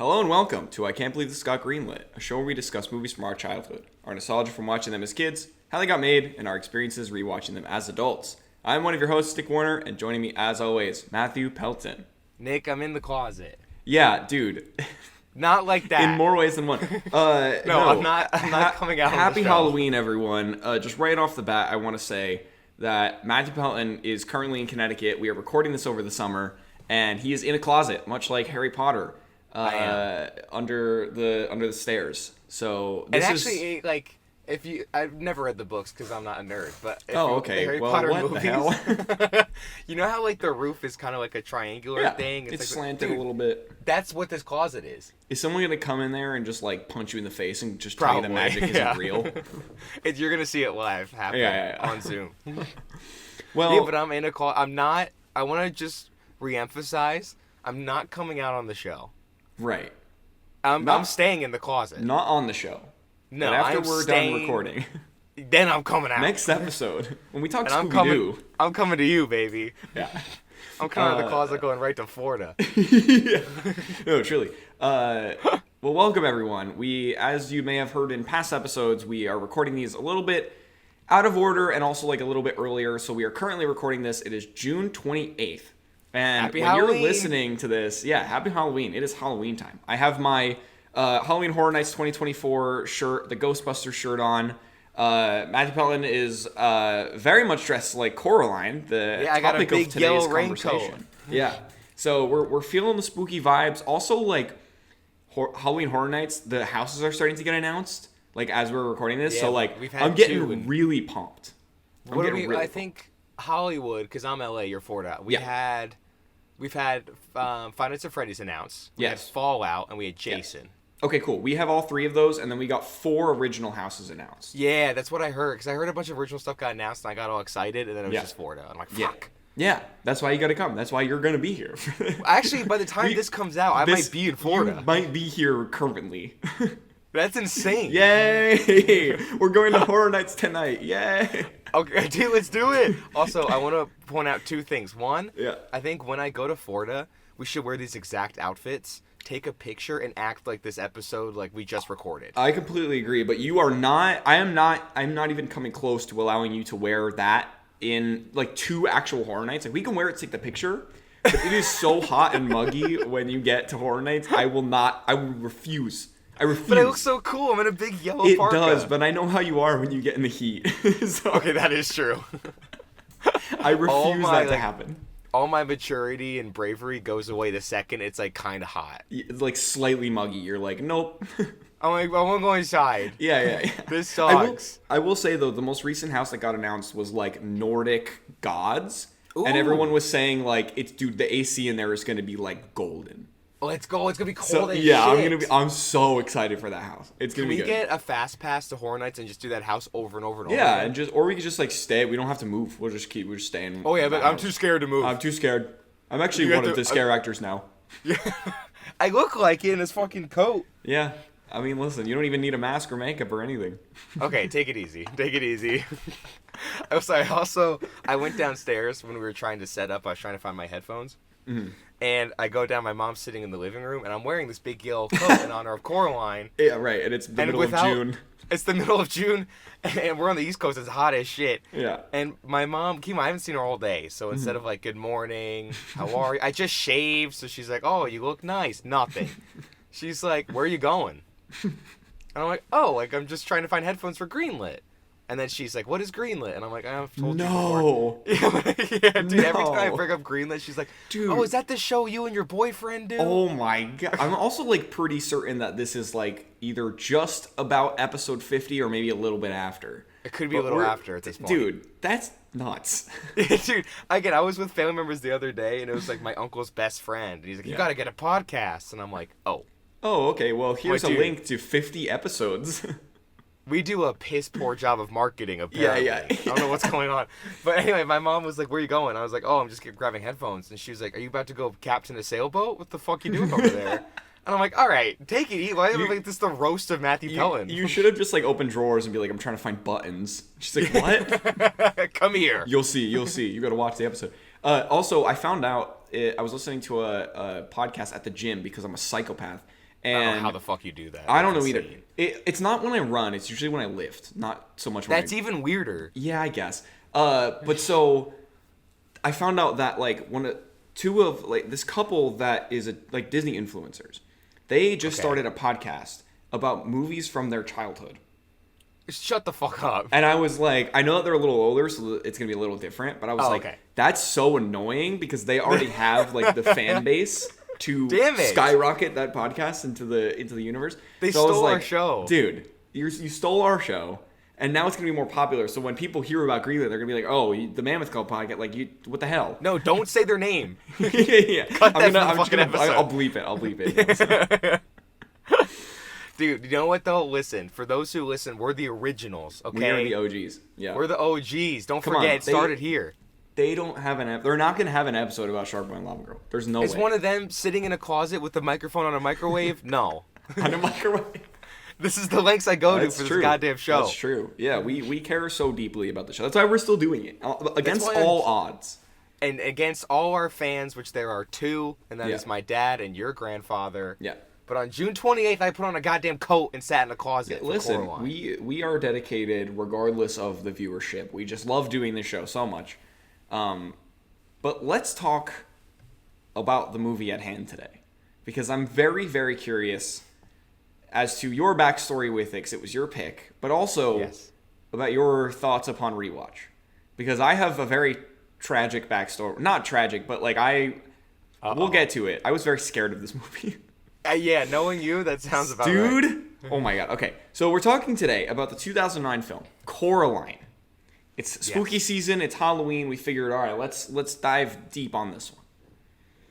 Hello and welcome to I Can't Believe This Got Greenlit, a show where we discuss movies from our childhood, our nostalgia from watching them as kids, how they got made, and our experiences rewatching them as adults. I'm one of your hosts, Nick Warner, and joining me as always, Matthew Pelton. Nick, I'm in the closet. Yeah, dude. Not like that. In more ways than one. No, I'm not coming out. Happy Halloween, everyone. Just right off the bat, I want to say that Matthew Pelton is currently in Connecticut. We are recording this over the summer, and he is in a closet, much like Harry Potter, under the stairs. So this actually, like, if you, I've never read the books because I'm not a nerd, but if okay. The Harry Well, Potter what movies, the hell? You know how like the roof is kind of like a triangular thing? It's like, slanted dude, a little bit. That's what this closet is. Is someone gonna come in there and just like punch you in the face and just Probably. tell you the magic isn't real? You're gonna see it live happen on Zoom. Well, yeah, but I'm in a closet. I'm not. I want to just reemphasize. I'm not coming out on the show. Right. I'm staying in the closet. Not on the show. No, but after I'm we're staying, done recording. Then I'm coming out. Next episode, when we talk and Scooby-Doo. I'm coming to you, baby. Yeah. I'm coming out of the closet going right to Florida. Yeah. No, truly. Well, welcome everyone. We, as you may have heard in past episodes, we are recording these a little bit out of order and also like a little bit earlier. So we are currently recording this. It is June 28th. And happy when Halloween. You're listening to this, happy Halloween. It is Halloween time. I have my Halloween Horror Nights 2024 shirt, the Ghostbuster shirt on. Matthew Pelton is very much dressed like Coraline, the I got a topic big of today's yellow conversation. raincoat. Yeah. So we're feeling the spooky vibes. Also, like Halloween Horror Nights, the houses are starting to get announced. Like as we're recording this, so like I'm getting really pumped. I think Hollywood, because I'm LA, you're Florida. We've had Five Nights at Freddy's announced. We had Fallout, and we had Jason. Yes. Okay, cool. We have all three of those, and then we got 4 original houses announced. Yeah, that's what I heard, because I heard a bunch of original stuff got announced, and I got all excited, and then it was just Florida. I'm like, fuck. Yeah, that's why you gotta come. That's why you're gonna be here. Actually, by the time this comes out, I might be in Florida. You might be here currently. That's insane. Yay! We're going to Horror Nights tonight. Yay! Okay, dude, let's do it. Also, I want to point out 2 things. One, Yeah. I think when I go to Florida, we should wear these exact outfits, take a picture, and act like this episode like we just recorded. I completely agree, but you are not. I'm not even coming close to allowing you to wear that in like 2 actual Horror Nights. Like we can wear it to take the picture, but it is so hot and muggy when you get to Horror Nights. I will refuse. But it looks so cool. I'm in a big yellow parka. It does, but I know how you are when you get in the heat. So, okay, that is true. I refuse that to happen. All my maturity and bravery goes away the second it's like kind of hot. It's like slightly muggy. You're like, nope. I'm like, I won't go inside. Yeah. This sucks. I will say though, the most recent house that got announced was like Nordic gods, Ooh. and everyone was saying like, the AC in there is going to be like golden. Let's go. It's gonna be cold as shit. I'm so excited for that house. It's gonna be good. Can we get a fast pass to Horror Nights and just do that house over and over and over? Yeah, and or we could just like stay. We don't have to move. We're just staying. Oh yeah, but I'm too scared to move. I'm too scared. I'm actually one of the scare actors now. Yeah, I look like it in his fucking coat. Yeah, I mean, listen, you don't even need a mask or makeup or anything. Okay, take it easy. Take it easy. I'm sorry. Also, I went downstairs when we were trying to set up. I was trying to find my headphones. Mm-hmm. And I go down, my mom's sitting in the living room, and I'm wearing this big yellow coat in honor of Coraline. Yeah, right, and it's the middle of June. It's the middle of June, and we're on the East Coast, it's hot as shit. Yeah. And my mom, Kima, I haven't seen her all day, so instead of like, good morning, how are you? I just shaved, so she's like, oh, you look nice. Nothing. She's like, where are you going? And I'm like, oh, like I'm just trying to find headphones for Greenlit. And then she's like, what is Greenlit? And I'm like, I've told you before. Yeah, dude, every time I bring up Greenlit, she's like, dude, oh, is that the show you and your boyfriend do? Oh my god. I'm also like pretty certain that this is like either just about episode 50 or maybe a little bit after. It could be a little after at this point. Dude, that's nuts. Dude, I was with family members the other day, and it was like my uncle's best friend. And he's like, you gotta get a podcast. And I'm like, oh. Oh, okay, well, here's a link to 50 episodes. We do a piss poor job of marketing, apparently. Yeah. I don't know what's going on. But anyway, my mom was like, where are you going? I was like, oh, I'm just grabbing headphones. And she was like, are you about to go captain a sailboat? What the fuck you doing over there? And I'm like, all right, take it easy. Why am I like this is the roast of Matthew Pelton? You should have just like opened drawers and be like, I'm trying to find buttons. She's like, what? Come here. You'll see. You got to watch the episode. Also, I found out, I was listening to a podcast at the gym because I'm a psychopath. And I don't know how the fuck you do that. I don't know That's either. insane. It's not when I run. It's usually when I lift. Not so much when That's even weirder. Yeah, I guess. But so I found out that like two of like this couple that is like Disney influencers, they just started a podcast about movies from their childhood. Shut the fuck up. And I was like, I know that they're a little older, so it's gonna be a little different. But I was that's so annoying because they already have like the fan base to skyrocket that podcast into the universe. They so stole our show, dude. You stole our show, and now it's gonna be more popular. So when people hear about Greenlit, they're gonna be like, "Oh, the Mammoth Club podcast, like what the hell?" No, don't say their name. yeah. Cut that episode. I'll bleep it. I'll bleep it. Dude, you know what though? Listen, for those who listen, we're the originals, okay? We are the OGs. Yeah. We're the OGs. Don't forget, it started here. They don't have they're not going to have an episode about Shark Boy and Lava Girl. There's no way. Is one of them sitting in a closet with a microphone on a microwave? No. On a microwave? This is the lengths I go to for this goddamn show. That's true. Yeah, we care so deeply about the show. That's why we're still doing it. Against all odds. And against all our fans, which there are two, and that is my dad and your grandfather. Yeah. But on June 28th, I put on a goddamn coat and sat in a closet. Yeah, listen, we are dedicated regardless of the viewership. We just love doing this show so much. But let's talk about the movie at hand today. Because I'm very, very curious as to your backstory with it, because it was your pick, but also about your thoughts upon rewatch. Because I have a very tragic backstory. Not tragic, but like we'll get to it. I was very scared of this movie. Yeah, knowing you, that sounds about right. Dude! Oh my god. Okay, so we're talking today about the 2009 film, Coraline. It's spooky season, it's Halloween, we figured, alright, let's dive deep on this one.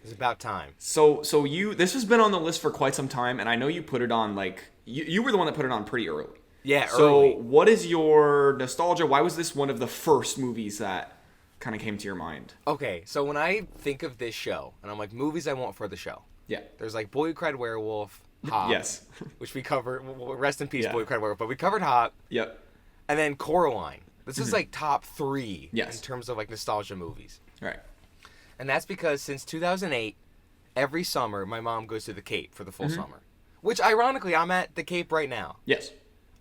It's about time. So this has been on the list for quite some time, and I know you put it on, like, you were the one that put it on pretty early. Yeah, early. So, what is your nostalgia? Why was this one of the first movies that kind of came to your mind? Okay, so when I think of this show, and I'm like, movies I want for the show. Yeah. There's like Boy Who Cried Werewolf, Hop. Yes. Which we covered. Rest in peace, Boy Who Cried Werewolf. But we covered Hop. Yep. And then Coraline. This is like top 3 in terms of like nostalgia movies. Right. And that's because since 2008, every summer my mom goes to the Cape for the full summer. Which ironically, I'm at the Cape right now. Yes.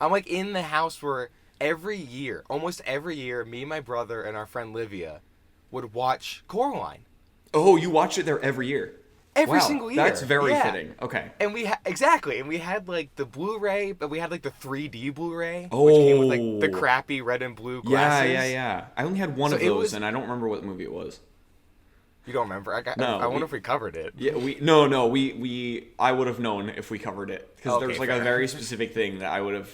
I'm like in the house where almost every year, me, my brother, and our friend Livia would watch Coraline. Oh, you watch it there every year? Every single year. That's very fitting. Okay. And we had like the Blu-ray, but we had like the 3D Blu-ray, which came with like the crappy red and blue glasses. Yeah. I only had one of those, and I don't remember what movie it was. You don't remember? I wonder if we covered it. Yeah, I would have known if we covered it because there was like a very specific thing that I would have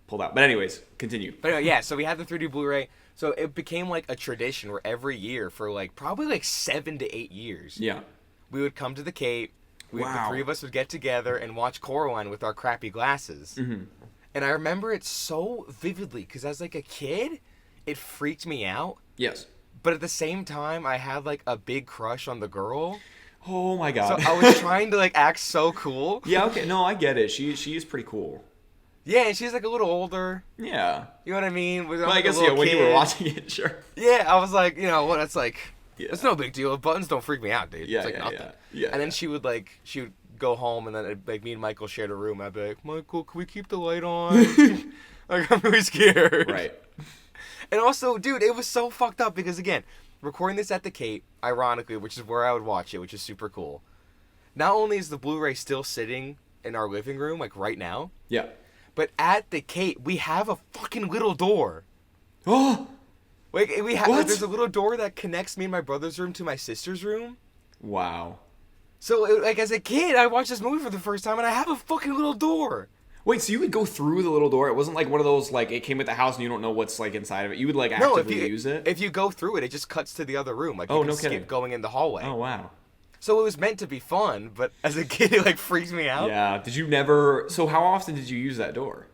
pulled out. But anyways, continue. But no, yeah, so we had the 3D Blu-ray. So it became like a tradition where every year for like probably like 7 to 8 years. Yeah. We would come to the Cape. The 3 of us would get together and watch Coraline with our crappy glasses. Mm-hmm. And I remember it so vividly because as like a kid, it freaked me out. Yes. But at the same time, I had like a big crush on the girl. Oh my god. So I was trying to like act so cool. Yeah, okay. No, I get it. She is pretty cool. Yeah, and she's like a little older. Yeah. You know what I mean? Well, I guess, when you were watching it, sure. Yeah, I was like, that's like... Yeah. It's no big deal. Buttons don't freak me out, dude. Yeah, it's like nothing. Yeah. And then she would go home, and then like me and Michael shared a room. I'd be like, Michael, can we keep the light on? Like I'm really scared. Right. And also, dude, it was so fucked up because again, recording this at the Cape, ironically, which is where I would watch it, which is super cool. Not only is the Blu-ray still sitting in our living room, like right now. Yeah. But at the Cape, we have a fucking little door. Oh. Like there's a little door that connects me and my brother's room to my sister's room. Wow. So like as a kid, I watched this movie for the first time, and I have a fucking little door. Wait, so you would go through the little door? It wasn't like one of those like it came with the house and you don't know what's like inside of it. You would like actively use it. If you go through it, it just cuts to the other room. Like you can skip going in the hallway. Oh wow. So it was meant to be fun, but as a kid, it like freaked me out. Yeah. Did you never? So how often did you use that door?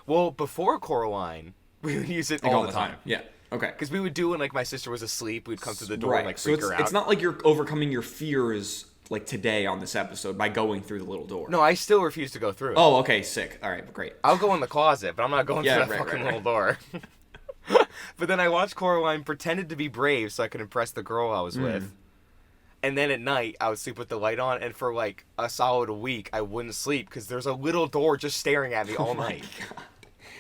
Well, before Coraline, we would use it all the time. Yeah. Okay. Because we would do when like my sister was asleep, we'd come to the door and like freak her out. It's not like you're overcoming your fears like today on this episode by going through the little door. No, I still refuse to go through it. Oh, okay, sick. All right, great. I'll go in the closet, but I'm not going through that fucking little door. But then I watched Coraline, pretended to be brave so I could impress the girl I was with. And then at night, I would sleep with the light on, and for like a solid week, I wouldn't sleep because there's a little door just staring at me all night. God.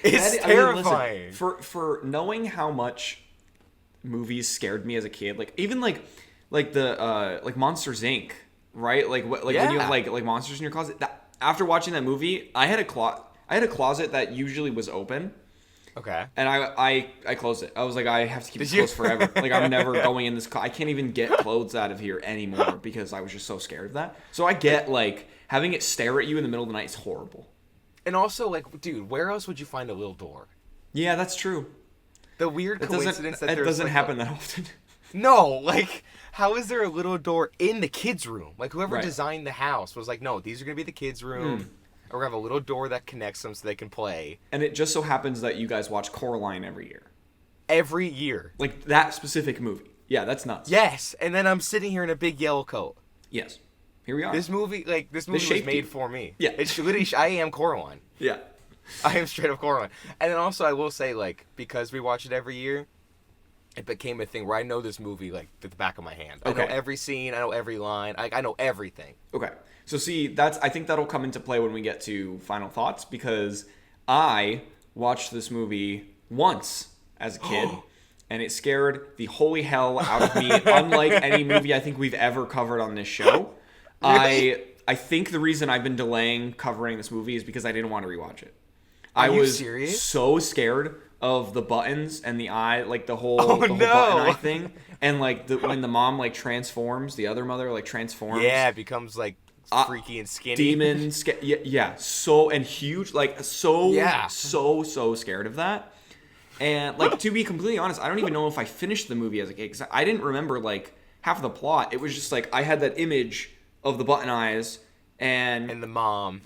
It's terrifying. Listen, for knowing how much movies scared me as a kid, like even like the like Monsters Inc. Right? Like when you have like monsters in your closet. After watching that movie, I had a closet that usually was open. Okay. And I closed it. I was like, I have to keep it closed forever. Like, I'm never going in this. I can't even get clothes out of here anymore because I was just so scared of that. So I get, like, having it stare at you in the middle of the night is horrible. And also, like, dude, where else would you find a little door? Yeah, that's true. The weird coincidence that it there's doesn't like happen that often. No, like, how is there a little door in the kids' room? Like, whoever Right. designed the house was like, no, these are going to be the kids' room. Or we have a little door that connects them so they can play. And it just so happens that you guys watch Coraline every year. Every year. Like, that specific movie. Yeah, that's nuts. Yes, and then I'm sitting here in a big yellow coat. Yes. Here we are. This movie was made for me. Yeah. It's literally, I am Coraline. Yeah. I am straight up Coraline. And then also, I will say, like, because we watch it every year, it became a thing where I know this movie, like, at the back of my hand. Okay. I know every scene, I know every line, I know everything. Okay. So see, I think that'll come into play when we get to final thoughts, because I watched this movie once as a kid, and it scared the holy hell out of me, unlike any movie I think we've ever covered on this show. Really? I think the reason I've been delaying covering this movie is because I didn't want to rewatch it. Are you was serious? so scared of the buttons and the eye, like the whole, button eye thing, and like when the mom like transforms, the other mother like transforms. Yeah, it becomes like freaky and skinny. Demon, yeah, so and huge, like so scared of that. And like to be completely honest, I don't even know if I finished the movie as a kid because I didn't remember like half of the plot. It was just like I had that image of the button eyes and the mom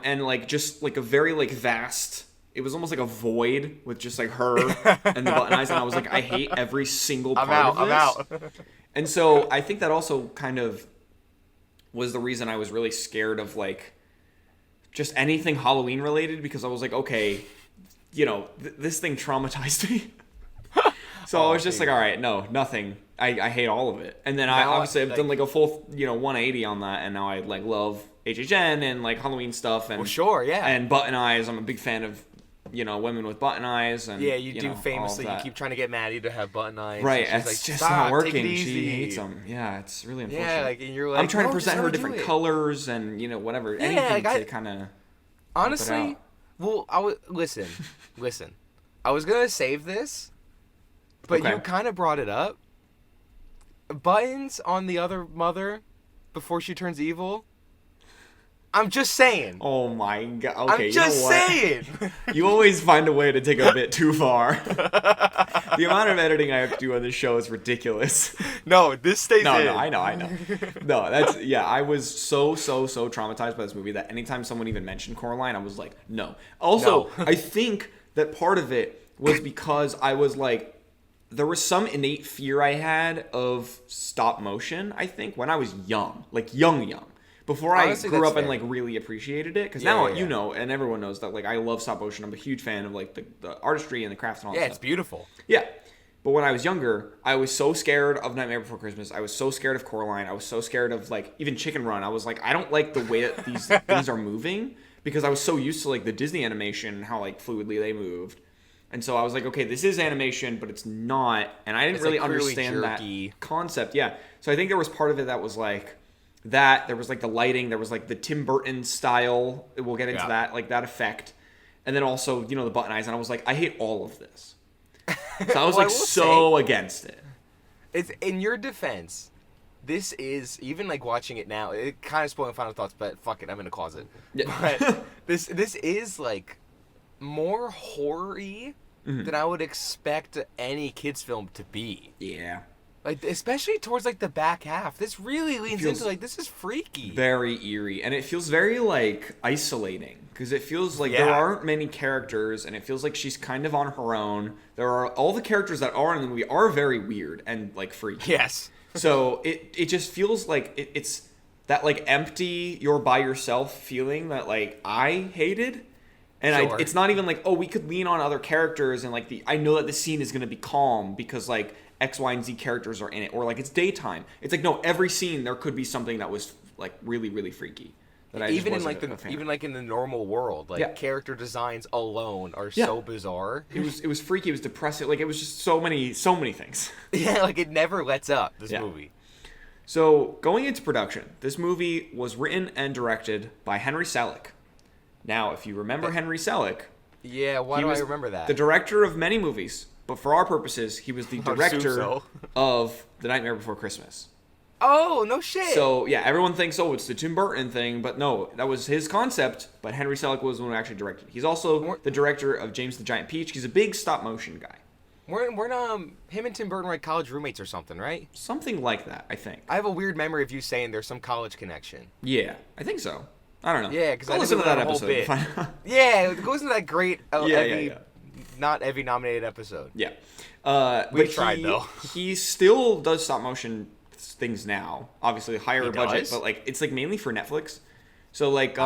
and like just like a very like vast. It was almost like a void with just like her and the button eyes, and I was like, I hate every single part of this. I'm out. And so I think that also kind of was the reason I was really scared of like just anything Halloween related, because I was like, okay, you know, this thing traumatized me. So I was just like, all right, no, nothing. I hate all of it. And then I've done like a full 180 on that, and now I like love HHN and like Halloween stuff and sure, yeah, and button eyes. I'm a big fan of women with button eyes, and yeah, you do famously. You keep trying to get Maddie to have button eyes, right? And it's she's just like, not Take working. it easy. She hates them. Yeah, it's really unfortunate. Yeah, like and you're like, I'm trying to no, present just her let different do it. colors and whatever, anything to kind of honestly. Well, I would listen. I was gonna save this, but Okay. you kind of brought it up. Buttons on the other mother before she turns evil. I'm just saying. Oh my god. Okay, I'm just you know what? saying. You always find a way to take a bit too far. The amount of editing I have to do on this show is ridiculous. No, this stays in. No, I know. No, that's I was so traumatized by this movie that anytime someone even mentioned Coraline, I was like, no. Also, No. I think that part of it was because I was like, there was some innate fear I had of stop motion, I think, when I was young. Like young. Before Honestly, I grew that's up and fair. like really appreciated it, because Yeah, now yeah. you know, and everyone knows that like I love stop motion. I'm a huge fan of like the artistry and the craft and all that Yeah, stuff. it's beautiful. Yeah. But when I was younger, I was so scared of Nightmare Before Christmas. I was so scared of Coraline. I was so scared of like even Chicken Run. I was like, I don't like the way that these things are moving, because I was so used to like the Disney animation and how like fluidly they moved. And so I was like, okay, this is animation, but it's not. And I didn't It's, really like, clearly understand jerky. that concept. Yeah. So I think there was part of it that was like that. There was like the lighting. There was like the Tim Burton style. We'll get into that, like that effect. And then also, the button eyes. And I was like, I hate all of this. So I was like so against it. It's in your defense. This is even like watching it now. It kind of spoiling final thoughts, but fuck it, I'm in a closet. Yeah. But this is like more horror-y than I would expect any kids film to be. Yeah. Like especially towards like the back half. This really leans into like this is freaky. Very eerie, and it feels very like isolating, because it feels like there aren't many characters, and it feels like she's kind of on her own. There are all the characters that are in the movie are very weird and like freaky. Yes. So it just feels like it's that like empty, you're by yourself feeling that like I hated. And Sure. it's not even like, oh, we could lean on other characters and like I know that the scene is going to be calm because like X, Y, and Z characters are in it, or like it's daytime. It's like, no, every scene there could be something that was like really, really freaky. That I Even just in like wasn't a fan of. even like in the normal world, like Yeah. character designs alone are Yeah. so bizarre. It was freaky. It was depressing. Like it was just so many things. Yeah, like it never lets up. This Yeah. movie. So going into production, this movie was written and directed by Henry Selick. Now, if you remember Henry Selick, Yeah, why he do I was remember that? the director of many movies, but for our purposes, he was the assume director so. of The Nightmare Before Christmas. Oh, no shit. So yeah, everyone thinks, oh, it's the Tim Burton thing, but no, that was his concept. But Henry Selick was the one who actually directed. He's also the director of James the Giant Peach. He's a big stop motion guy. we're him and Tim Burton were like college roommates or something, right? Something like that, I think. I have a weird memory of you saying there's some college connection. Yeah, I think so. I don't know. Yeah, 'cause Go I listen to think that it was a whole episode. bit. Yeah, it goes into that great Yeah. not Evie nominated episode. Yeah. We But tried, though. He still does stop motion things now. Obviously, higher He budget, does? but like it's like mainly for Netflix. So like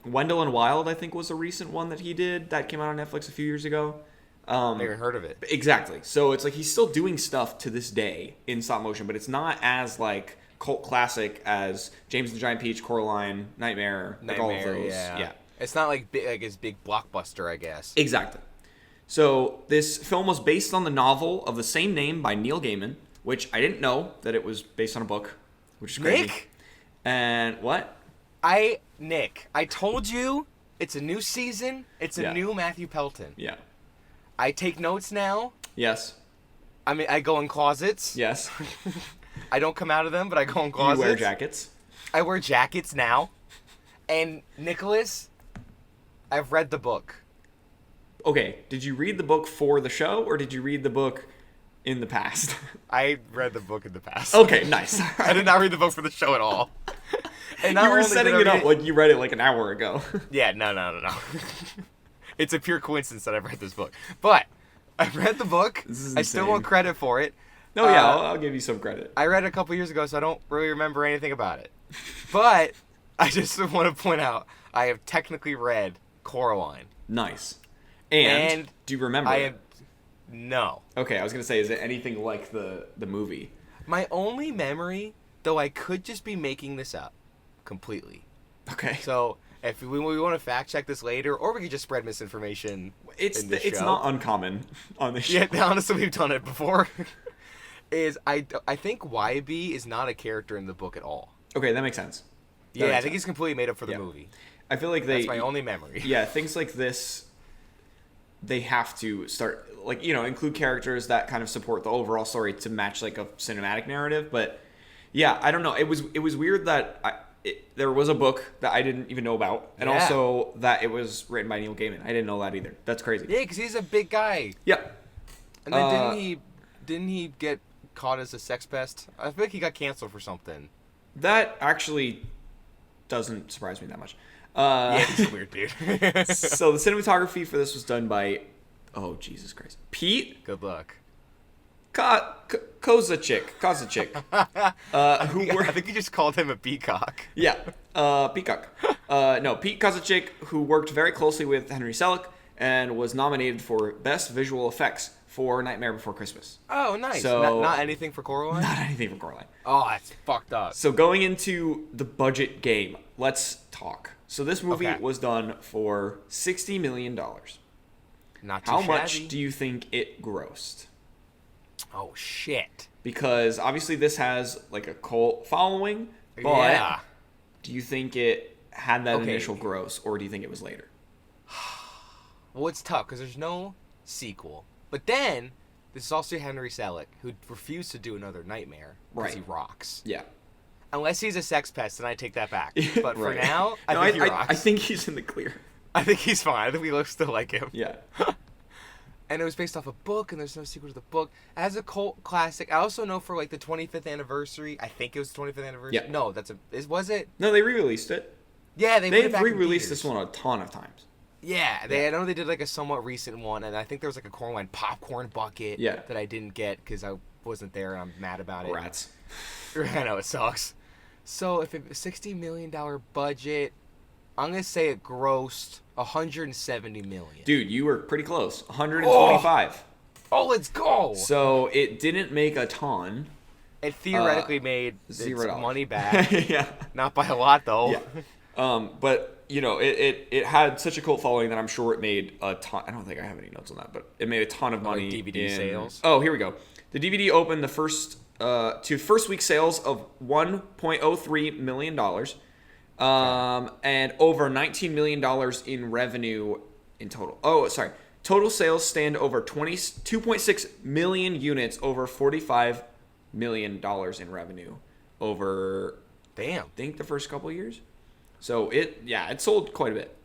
Wendell and Wild, I think was a recent one that he did that came out on Netflix a few years ago. I never heard of it. Exactly. So it's like he's still doing stuff to this day in stop motion, but it's not as like cult classic as James the Giant Peach, Coraline, Nightmare, like all of those. Yeah. It's not like his big blockbuster, I guess. Exactly. So this film was based on the novel of the same name by Neil Gaiman, which I didn't know that it was based on a book, which is crazy. Nick? And what? Nick, I told you it's a new season. It's a Yeah. new Matthew Pelton. Yeah. I take notes now. Yes. I mean, I go in closets. Yes. I don't come out of them, but I go in You closets. wear jackets. I wear jackets now. And Nicholas, I've read the book. Okay, did you read the book for the show, or did you read the book in the past? I read the book in the past. Okay, nice. I did not read the book for the show at all. And You were only setting did I it read up like you read it like an hour ago. Yeah, no. It's a pure coincidence that I've read this book. But I read the book. This is I still insane. want credit for it. No, yeah, I'll give you some credit. I read it a couple years ago, so I don't really remember anything about it. But I just want to point out I have technically read Coraline. Nice. And do you remember? No. Okay, I was gonna say, is it anything like the movie? My only memory, though I could just be making this up completely. Okay. So if we want to fact check this later, or we could just spread misinformation. It's in this it's show. not uncommon on this show. Yeah, honestly, we've done it before. I think YB is not a character in the book at all. Okay, that makes sense. That Yeah, I makes think sense. he's completely made up for the Yeah. movie. I feel like That's my only memory. Yeah, things like this, they have to start, like, include characters that kind of support the overall story to match, like, a cinematic narrative. But, yeah, I don't know. It was weird that there was a book that I didn't even know about. And Yeah. also that it was written by Neil Gaiman. I didn't know that either. That's crazy. Yeah, because he's a big guy. Yep. And then didn't he get caught as a sex pest? I feel like he got canceled for something. That actually doesn't surprise me that much. Yeah, he's a weird dude. So the cinematography for this was done by, oh, Jesus Christ, Pete Good luck. Kozacek, I think you just called him a peacock. Yeah, Peacock. No, Pete Kozacek, who worked very closely with Henry Selick and was nominated for Best Visual Effects for Nightmare Before Christmas. Oh, nice. So- not anything for Coraline? Not anything for Coraline. Oh, that's fucked up. So going into the budget game, let's talk. So this movie Okay. was done for $60 million. Not too How shabby. much do you think it grossed? Oh, shit. Because obviously this has like a cult following, but Yeah. do you think it had that Okay. initial gross, or do you think it was later? Well, it's tough because there's no sequel. But then, this is also Henry Selick, who refused to do another Nightmare because he Right. rocks. Yeah. Unless he's a sex pest, then I take that back. But for Right. now, I No, think he rocks. I think he's in the clear. I think he's fine. I think we still like him. Yeah. And it was based off a book, and there's no sequel to the book. As a cult classic, I also know for like the 25th anniversary. I think it was the 25th anniversary. Yeah. No, was it? No, they re-released it. Yeah, they put it They've back in re-released theaters. this one a ton of times. Yeah, I know they did like a somewhat recent one, and I think there was like a Coraline popcorn bucket Yeah. that I didn't get because I wasn't there and I'm mad about it. Rats. I know, it sucks. So if it was $60 million budget, I'm gonna say it grossed 170 million. Dude, you were pretty close. 125. Oh, let's go! So it didn't make a ton. It theoretically made its $0. money back. Yeah. Not by a lot, though. Yeah. But, you know, it had such a cult following that I'm sure it made a ton. I don't think I have any notes on that, but it made a ton of money. Like DVD sales? Oh, here we go. The DVD opened the first week sales of $1.03 million. And over $19 million in revenue in total. Oh, sorry. Total sales stand over 2.6 million units, over $45 million in revenue over, Damn. I think, the first couple of years. So it sold quite a bit.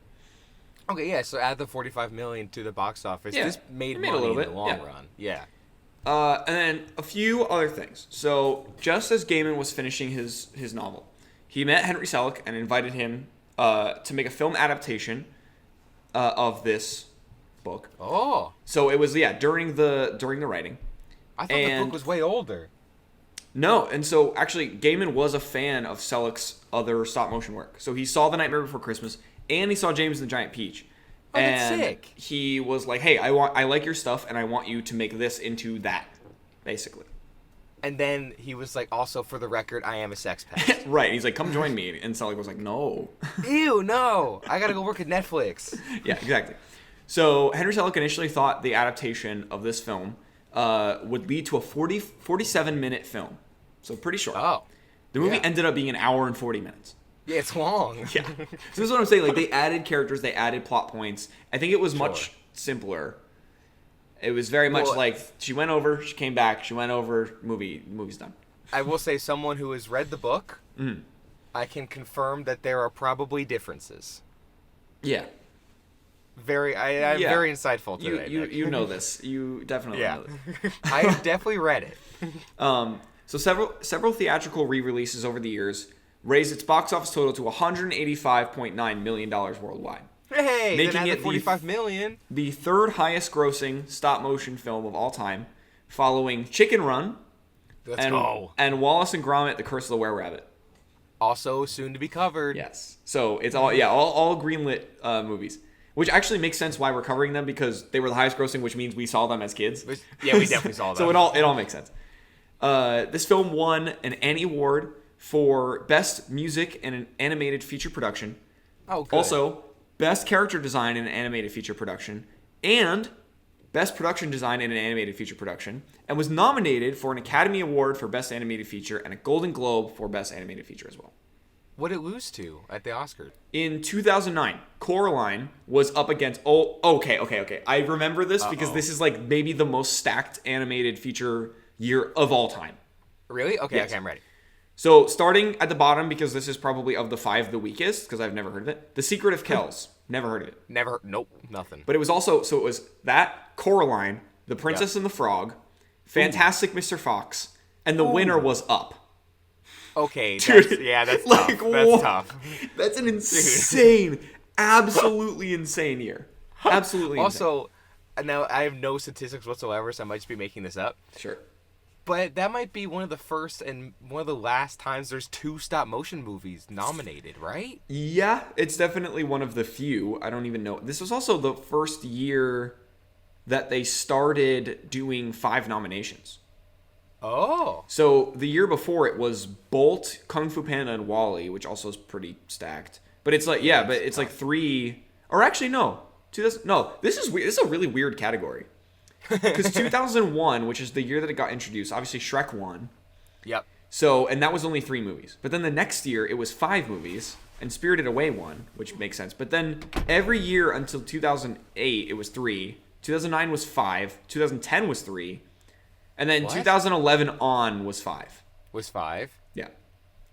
Okay, yeah, so add the 45 million to the box office. Yeah, This made a money little in bit, the long yeah. run. Yeah. And then a few other things. So just as Gaiman was finishing his novel, he met Henry Selick and invited him to make a film adaptation of this book. Oh. So it was during the writing. I thought the book was way older. No, and so actually Gaiman was a fan of Selick's other stop motion work. So he saw The Nightmare Before Christmas and he saw James and the Giant Peach. Oh, and that's sick. He was like, "Hey, I like your stuff and I want you to make this into that." Basically. And then he was like, also for the record, I am a sex pest. Right. And he's like, "Come join me." And Selick was like, "No." Ew, no. I gotta go work at Netflix. Yeah, exactly. So Henry Selick initially thought the adaptation of this film would lead to a 47-minute film. So pretty short. Oh. The movie Yeah. ended up being an hour and 40 minutes. Yeah, it's long. Yeah. So this is what I'm saying. Like, they added characters, they added plot points. I think it was much simpler. It was very much like she went over, she came back, she went over, movie's done. I will say, someone who has read the book, I can confirm that there are probably differences. Yeah. I'm very insightful today. You know this. You definitely know this. I definitely read it. So several theatrical re-releases over the years raised its box office total to $185.9 million worldwide. Hey, making then add it the 45 million. The third highest grossing stop motion film of all time, following Chicken Run and Wallace and Gromit: The Curse of the Were-Rabbit. Also soon to be covered. Yes. So it's all Greenlit movies. Which actually makes sense why we're covering them, because they were the highest grossing, which means we saw them as kids. Yeah, we definitely saw them. So it all makes sense. This film won an Annie Award for Best Music in an Animated Feature Production. Oh, good. Also, Best Character Design in an Animated Feature Production, and Best Production Design in an Animated Feature Production, and was nominated for an Academy Award for Best Animated Feature and a Golden Globe for Best Animated Feature as well. What did it lose to at the Oscars? In 2009, Coraline was up against... Oh, okay. I remember this because this is like maybe the most stacked animated feature year of all time. Really? Okay, Yes. okay, I'm ready. So starting at the bottom, because this is probably of the 5 the weakest, because I've never heard of it. The Secret of Kells. Never heard of it. Nope, nothing. But it was also... So it was that, Coraline, The Princess and the Frog, Fantastic Mr. Fox, and the winner was Up. Okay, Dude, that's like, tough. That's what? tough. That's an insane, absolutely insane year. Absolutely Also, now I have no statistics whatsoever, so I might just be making this up. insane. Sure. But that might be one of the first and one of the last times there's 2 stop motion movies nominated, right? Yeah, it's definitely one of the few. I don't even know. This was also the first year that they started doing 5 nominations. Oh. So the year before it was Bolt, Kung Fu Panda, and WALL-E, which also is pretty stacked. But it's like, but it's like 3, or actually no. This is weird. This is a really weird category. Because 2001, which is the year that it got introduced, obviously Shrek won. Yep. So, and that was only 3 movies. But then the next year, it was 5 movies, and Spirited Away won, which makes sense. But then every year until 2008, it was 3. 2009 was 5. 2010 was 3. And then 2011 on was 5. Was 5? Yeah.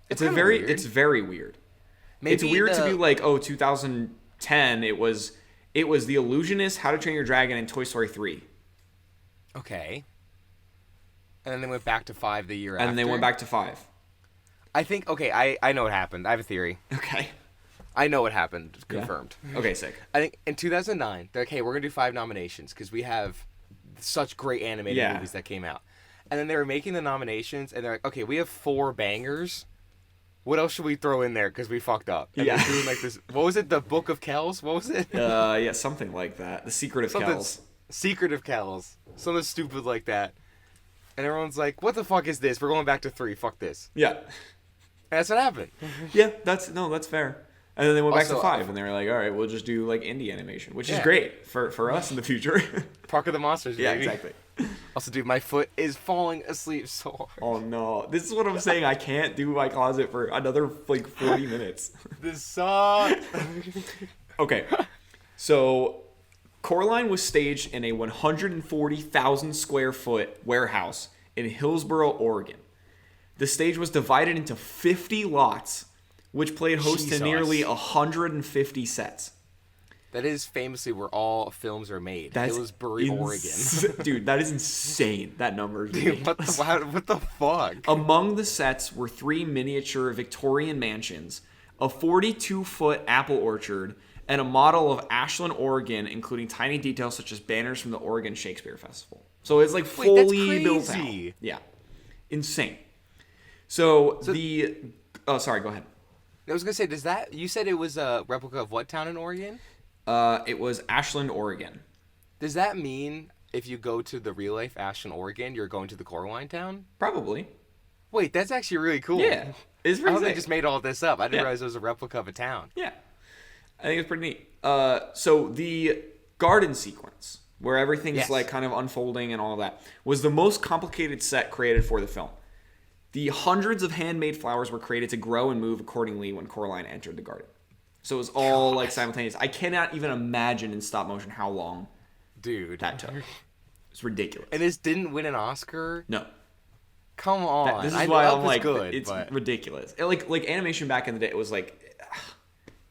It's very weird. weird. Maybe It's weird to be like, 2010, it was The Illusionist, How to Train Your Dragon, and Toy Story 3. Okay. And then they went back to 5 the year after. And they went back to 5. I think, okay, I know what happened. I have a theory. Okay. I know what happened. It's confirmed. Yeah? Okay, sick. I think in 2009, they're like, hey, we're going to do 5 nominations because we have such great animated movies that came out. And then they were making the nominations, and they're like, okay, we have 4 bangers. what else should we throw in there? Because we fucked up. And Yeah. they're doing like this. What was it? The Book of Kells? What was it? Yeah, something like that. The Secret of Kells. Secret of Kells. Something stupid like that. And everyone's like, what the fuck is this? We're going back to 3. Fuck this. Yeah. And that's what happened. Yeah, that's fair. And then they went back to Also, 5, and they were like, all right, we'll just do like indie animation, which is Yeah. great for us in the future. Park of the Monsters, Yeah, baby. exactly. Also, dude, my foot is falling asleep so hard. Oh no, this is what I'm saying. I can't do my closet for another like 40 minutes. This sucks. Okay, so Coraline was staged in a 140,000 square foot warehouse in Hillsboro, Oregon. The stage was divided into 50 lots, which played host Jesus. to nearly 150 sets. That is famously where all films are made. That's Hillsbury, Oregon. Dude, that is insane. That number is Dude, what the fuck? Among the sets were 3 miniature Victorian mansions, a 42-foot apple orchard, and a model of Ashland, Oregon, including tiny details such as banners from the Oregon Shakespeare Festival. So it's like Wait, fully that's built crazy. out. Yeah. Insane. So the... Oh, sorry, go ahead. I was gonna say, you said it was a replica of what town in Oregon? It was Ashland, Oregon. Does that mean if you go to the real life Ashland, Oregon, you're going to the Coraline town? Probably. Wait, that's actually really cool. Yeah. It's I pretty thought they sick. just made all this up. I didn't Yeah. realize it was a replica of a town. Yeah. I think it's pretty neat. So the garden sequence, where everything's Yes. like kind of unfolding and all of that, was the most complicated set created for the film. The hundreds of handmade flowers were created to grow and move accordingly when Coraline entered the garden. So it was all like simultaneous. I cannot even imagine in stop motion how long Dude. that took. It's ridiculous. And this didn't win an Oscar? No. Come on. This is I why know I'm it's like, good, it's but ridiculous. Like animation back in the day, it was like,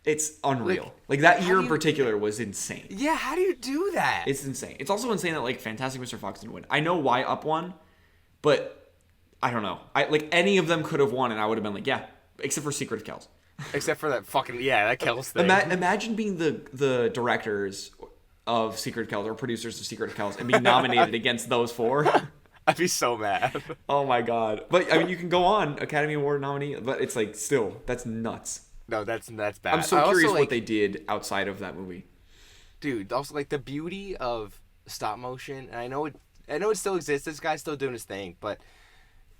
it's unreal. Like, Like that how year do in you- particular was insane. yeah, how do you do that? It's insane. It's also insane that like Fantastic Mr. Fox didn't win. I know why Up won, but I don't know. Like any of them could have won, and I would have been like, yeah, except for Secret of Kells. Except for that fucking that Kells thing. Imagine being the directors of Secret of Kells or producers of Secret of Kells and being nominated against those 4. I'd be so mad. Oh my god! But I mean, you can go on Academy Award nominee, but it's like still that's nuts. No, that's bad. I'm so I curious also, what they did outside of that movie. Dude, also like the beauty of stop motion, and I know it still exists. This guy's still doing his thing, but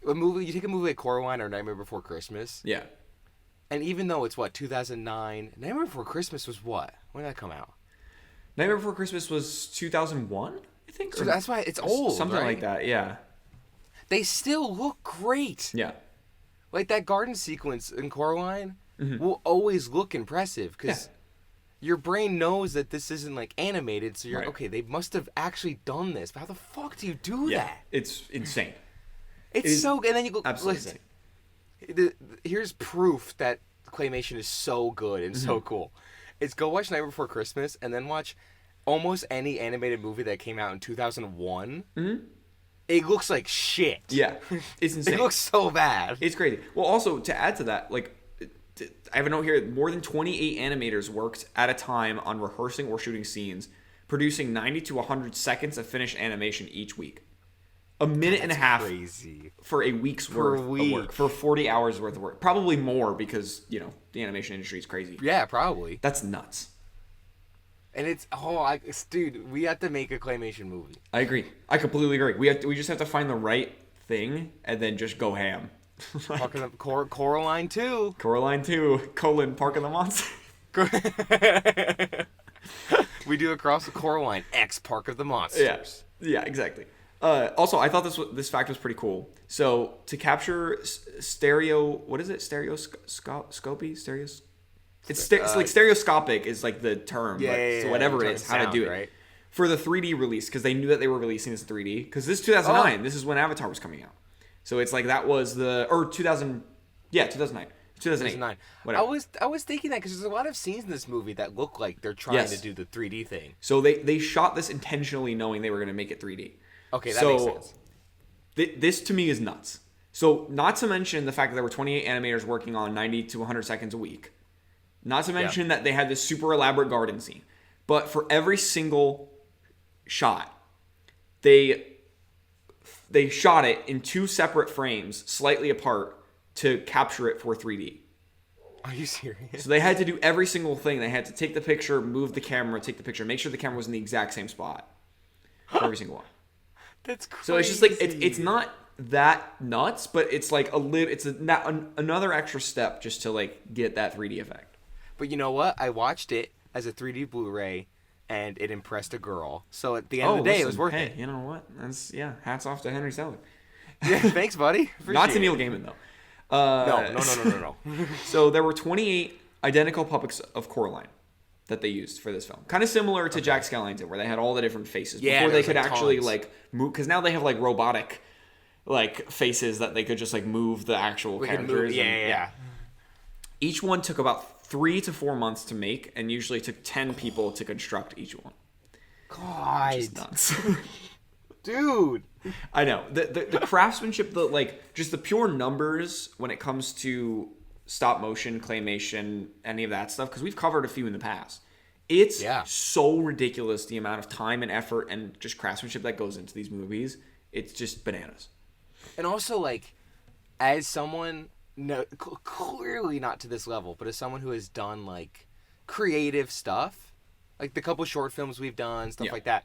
you take a movie like Coraline or Nightmare Before Christmas, Yeah. and even though it's 2009, Nightmare Before Christmas was what? When did that come out? Nightmare Before Christmas was 2001, I think. So or that's why it's old, something right? like that. Yeah. They still look great. Yeah. Like that garden sequence in Coraline Mm-hmm. will always look impressive because your brain knows that this isn't like animated. So you're Right. okay. They must have actually done this. But how the fuck do you do Yeah. that? It's insane. It's is so. And then you go absolutely listen. Here's proof that claymation is so good and Mm-hmm. so cool. It's go watch Night Before Christmas and then watch almost any animated movie that came out in 2001. Mm-hmm. It looks like shit. Yeah. It's insane. It looks so bad. It's crazy. Well, also to add to that, like, I have a note here. More than 28 animators worked at a time on rehearsing or shooting scenes, producing 90 to 100 seconds of finished animation each week. A minute and a half Crazy. for a week's worth of work, for 40 hours worth of work. Probably more because, the animation industry is crazy. Yeah, probably. That's nuts. And it's dude, we have to make a claymation movie. I agree. I completely agree. We just have to find the right thing and then just go ham. Coraline 2. Coraline 2, Park of the Monsters. We do across the Coraline X Park of the Monsters. Yeah, exactly. Also, I thought this fact was pretty cool. So to capture stereoscopic? It's like stereoscopic is like the term. So whatever it is, how to do it. Right? For the 3D release, because they knew that they were releasing this in 3D. Because this is 2009. This is when Avatar was coming out. So it's like that was 2009. 2008. 2009. Whatever. I was thinking that because there's a lot of scenes in this movie that look like they're trying to do the 3D thing. So they shot this intentionally knowing they were going to make it 3D. Okay, that makes sense. This to me is nuts. So not to mention the fact that there were 28 animators working on 90 to 100 seconds a week. Not to mention that they had this super elaborate garden scene. But for every single shot, they shot it in 2 separate frames, slightly apart, to capture it for 3D. Are you serious? So they had to do every single thing. They had to take the picture, move the camera, take the picture, make sure the camera was in the exact same spot for every single one. That's crazy. So it's just like it's not that nuts, but it's like another extra step just to like get that 3D effect. But you know what? I watched it as a 3D Blu-ray, and it impressed a girl. So at the end of the day, it was worth it. You know what? Hats off to Henry Selick. Yeah, thanks, buddy. Not to Neil Gaiman though. No. So there were 28 identical puppets of Coraline that they used for this film. Kind of similar to Jack Skellington, where they had all the different faces before they could actually like move. Because now they have like robotic like faces that they could just like move the actual characters. Yeah. Each one took about 3 to 4 months to make, and usually took 10 people to construct each one. God, which is nuts. Dude. I know the craftsmanship, just the pure numbers when it comes to stop motion, claymation, any of that stuff, because we've covered a few in the past. It's so ridiculous the amount of time and effort and just craftsmanship that goes into these movies. It's just bananas. And also, like, as someone, clearly not to this level, but as someone who has done like creative stuff, like the couple short films we've done, stuff like that.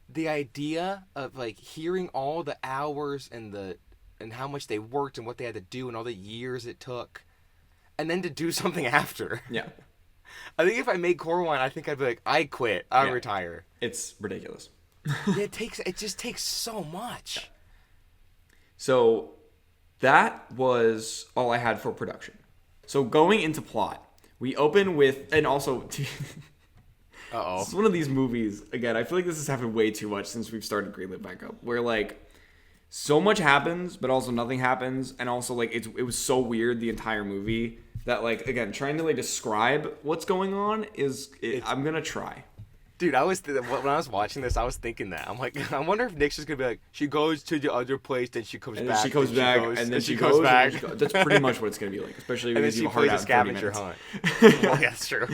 The idea of like hearing all the hours and how much they worked and what they had to do and all the years it took, and then to do something after. Yeah. I think if I made Coraline, I think I'd be like, I quit. I retire. It's ridiculous. It just takes so much. Yeah. So that was all I had for production. So going into plot, we open with, and also it's one of these movies, again, I feel like this has happened way too much since we've started Greenlit back up, where like so much happens, but also nothing happens, and also like it was so weird the entire movie that like, again, trying to like describe what's going on I'm gonna try. Dude, when I was watching this, I was thinking that. I'm like, I wonder if Nick's just gonna be like, she goes to the other place, then she comes back. She comes back, and then she goes back. That's pretty much what it's gonna be like, especially because you have a hard out in 40 minutes. Hunt. Well, yeah, that's true.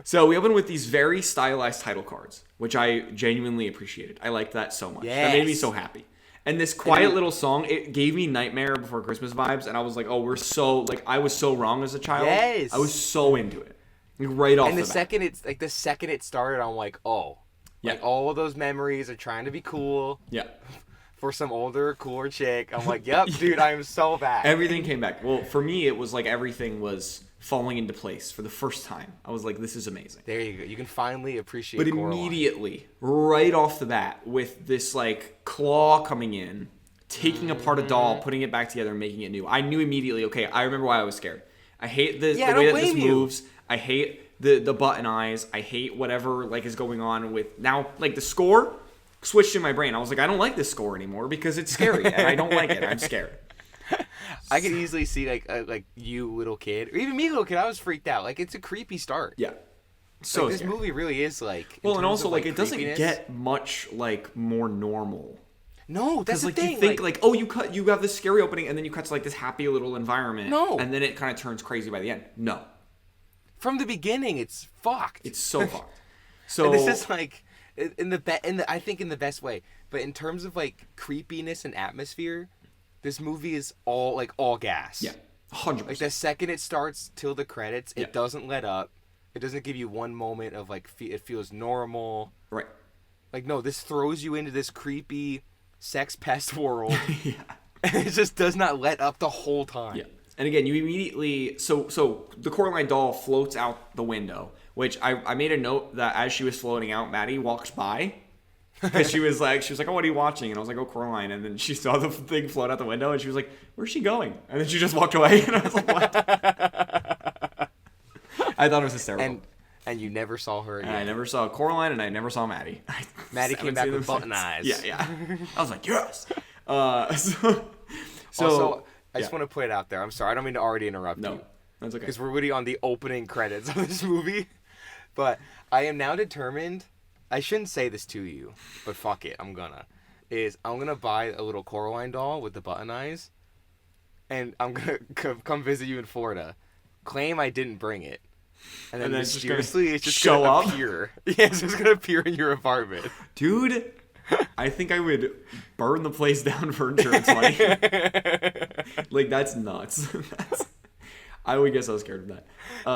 So we open with these very stylized title cards, which I genuinely appreciated. I liked that so much. That made me so happy. And this quiet little song, it gave me Nightmare Before Christmas vibes, and I was like, oh, I was so wrong as a child. Yes. I was so into it. Like, right off the bat. And the second it started, I'm like, oh. Yeah. Like, all of those memories are trying to be cool. Yeah. For some older, cooler chick. I'm like, yep, dude, I am so back. Everything came back. Well, for me, it was like everything was falling into place for the first time. I was like, this is amazing. There you go. You can finally appreciate But Coraline. Immediately, right off the bat, with this like claw coming in, taking apart a doll, putting it back together, and making it new, I knew immediately, okay, I remember why I was scared. I hate the way that this moves. I hate the button eyes. I hate whatever like is going on with now, like the score switched in my brain. I was like, I don't like this score anymore because it's scary and I don't like it. I'm scared. I could easily see like you little kid, or even me little kid. I was freaked out. Like, it's a creepy start. Yeah. So like, this movie really is like. Well, and also like it doesn't get much like more normal. No, that's the like thing. You think like, oh, you have this scary opening, and then you cut to like this happy little environment. No. And then it kind of turns crazy by the end. No. From the beginning, it's fucked. It's so fucked. So and this is like I think in the best way, but in terms of like creepiness and atmosphere, this movie is all gas. Yeah, 100%. Like the second it starts till the credits, it doesn't let up. It doesn't give you one moment of like it feels normal. Right. Like, no, this throws you into this creepy sex pest world. Yeah. And it just does not let up the whole time. Yeah. And again, you immediately so the Coraline doll floats out the window, which I made a note that as she was floating out, Maddie walks by because she was like, oh, what are you watching? And I was like, oh, Coraline. And then she saw the thing float out the window, and she was like, where's she going? And then she just walked away, and I was like, what? I thought it was hysterical. And you never saw her again. And I never saw Coraline, and I never saw Maddie. Maddie came back with button eyes. Yeah. I was like, yes. Also, I just want to put it out there. I'm sorry. I don't mean to already interrupt you. No, that's okay. Because we're really on the opening credits of this movie. But I am now determined. I shouldn't say this to you, but fuck it. I'm going to buy a little Coraline doll with the button eyes. And I'm going to come visit you in Florida. Claim I didn't bring it. And then mysteriously, it's just going to appear. Yeah, it's just going to appear in your apartment. Dude, I think I would burn the place down for insurance money. Like, that's nuts. I would guess I was scared of that.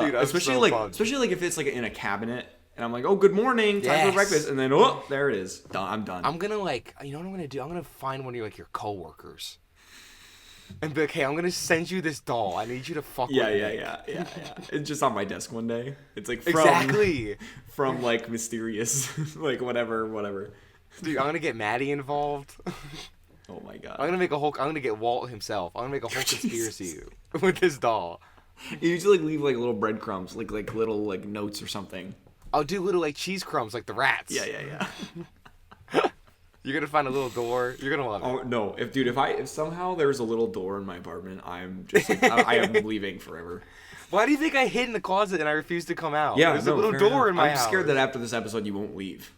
Dude, especially like if it's like in a cabinet and I'm like, oh, good morning, time for breakfast, and then there it is. Done. I'm done. I'm gonna you know what I'm gonna do? I'm gonna find one of your coworkers. And be like, hey, I'm gonna send you this doll. I need you to fuck with me. Yeah. It's just on my desk one day. It's like from like mysterious, like whatever. Dude, I'm gonna get Maddie involved. Oh my god. I'm gonna get Walt himself. I'm gonna make a whole conspiracy with this doll. You need to like leave like little breadcrumbs, like little like notes or something. I'll do little like cheese crumbs like the rats. Yeah. You're gonna find a little door. You're gonna love it. Oh no, if somehow there's a little door in my apartment, I'm just like, I am leaving forever. Why do you think I hid in the closet and I refuse to come out? Yeah, there's a little door in my house. I'm scared that after this episode you won't leave.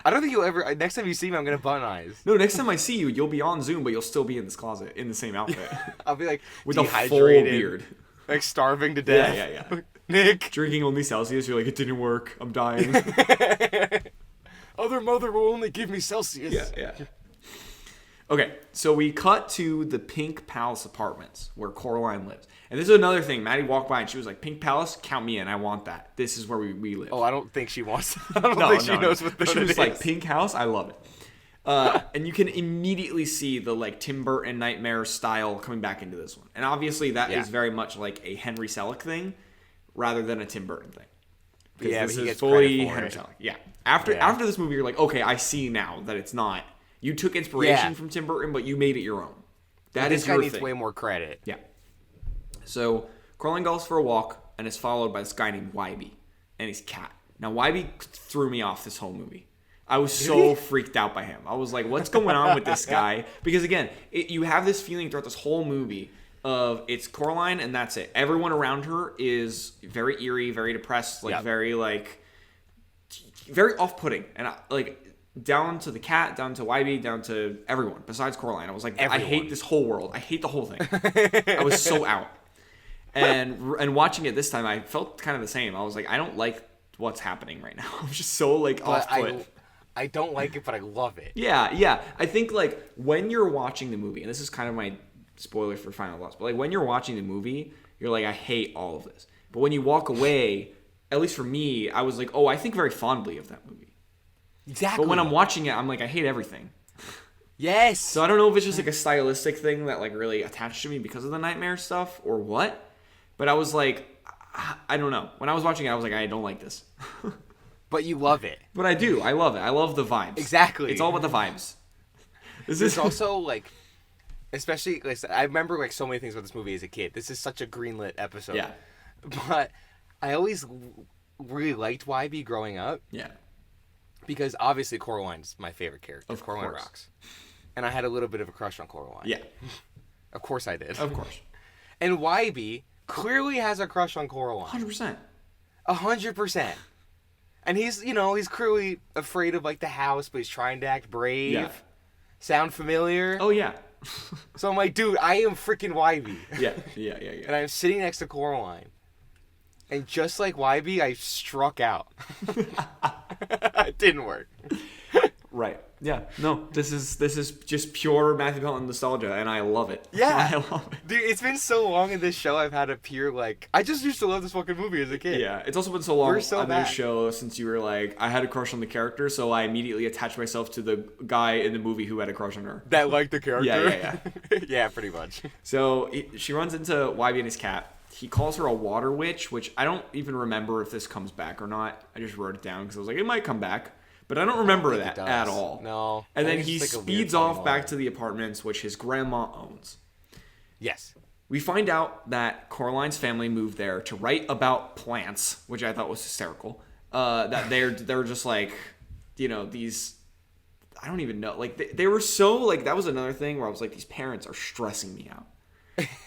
I don't think you'll ever. Next time you see me, I'm gonna button eyes. No, next time I see you, you'll be on Zoom, but you'll still be in this closet in the same outfit. I'll be like with a full beard, like starving to death. Yeah. Nick drinking only Celsius. You're like, it didn't work. I'm dying. Other mother will only give me Celsius. Yeah. Okay, so we cut to the Pink Palace apartments where Coraline lives. And this is another thing. Maddie walked by and she was like, Pink Palace, count me in. I want that. This is where we live. Oh, I don't think she wants that. I don't think she knows what that is. She was like, Pink House? I love it. And you can immediately see the like Tim Burton Nightmare style coming back into this one. And obviously that is very much like a Henry Selick thing rather than a Tim Burton thing. Yeah, this but he is gets fully credit for Henry it. Selick. Yeah. After this movie, you're like, okay, I see now that it's not. You took inspiration from Tim Burton, but you made it your own. That is your thing. This guy needs way more credit. Yeah. So Coraline goes for a walk and is followed by this guy named Wybie and his cat. Now Wybie threw me off this whole movie. I was so freaked out by him. I was like, what's going on with this guy? Because again, you have this feeling throughout this whole movie of it's Coraline and that's it. Everyone around her is very eerie, very depressed, very off-putting. And down to the cat, down to Wybie, down to everyone besides Coraline. I was like, I hate this whole world. I hate the whole thing. I was so out. And watching it this time, I felt kind of the same. I was like, I don't like what's happening right now. I'm just so like off put. I don't like it, but I love it. Yeah. I think like when you're watching the movie, and this is kind of my spoiler for Final Thoughts, but like when you're watching the movie, you're like, I hate all of this. But when you walk away, at least for me, I was like, oh, I think very fondly of that movie. Exactly. But when I'm watching it, I'm like, I hate everything. Yes. So I don't know if it's just like a stylistic thing that like really attached to me because of the nightmare stuff or what. But I was like, I don't know. When I was watching it, I was like, I don't like this. But you love it. But I do. I love it. I love the vibes. Exactly. It's all about the vibes. There's also like, especially like I remember like so many things about this movie as a kid. This is such a Greenlit episode. Yeah. But I always really liked Wybie growing up. Yeah. Because obviously Coraline's my favorite character. Of Coraline course. rocks. And I had a little bit of a crush on Coraline. Yeah. Of course I did. Of course. And Wybie clearly has a crush on Coraline. 100%. 100%. And he's clearly afraid of like the house, but he's trying to act brave. Yeah. Sound familiar? Oh, yeah. So I'm like, dude, I am freaking Wybie. Yeah. And I'm sitting next to Coraline. And just like Wybie, I struck out. It didn't work. Right. Yeah. No, this is just pure Matthew Pelton nostalgia, and I love it. Yeah. I love it. Dude, it's been so long in this show, I've had a pure, like... I just used to love this fucking movie as a kid. Yeah. It's also been so long so on bad. this show since you were like, I had a crush on the character, so I immediately attached myself to the guy in the movie who had a crush on her. That liked the character? Yeah. Yeah, pretty much. So she runs into Wybie and his cat. He calls her a water witch, which I don't even remember if this comes back or not. I just wrote it down because I was like, it might come back. But I don't remember that at all. No. And then he speeds off back to the apartments, which his grandma owns. Yes. We find out that Coraline's family moved there to write about plants, which I thought was hysterical. That they're just like, these... I don't even know. Like, they were so... Like, that was another thing where I was like, these parents are stressing me out.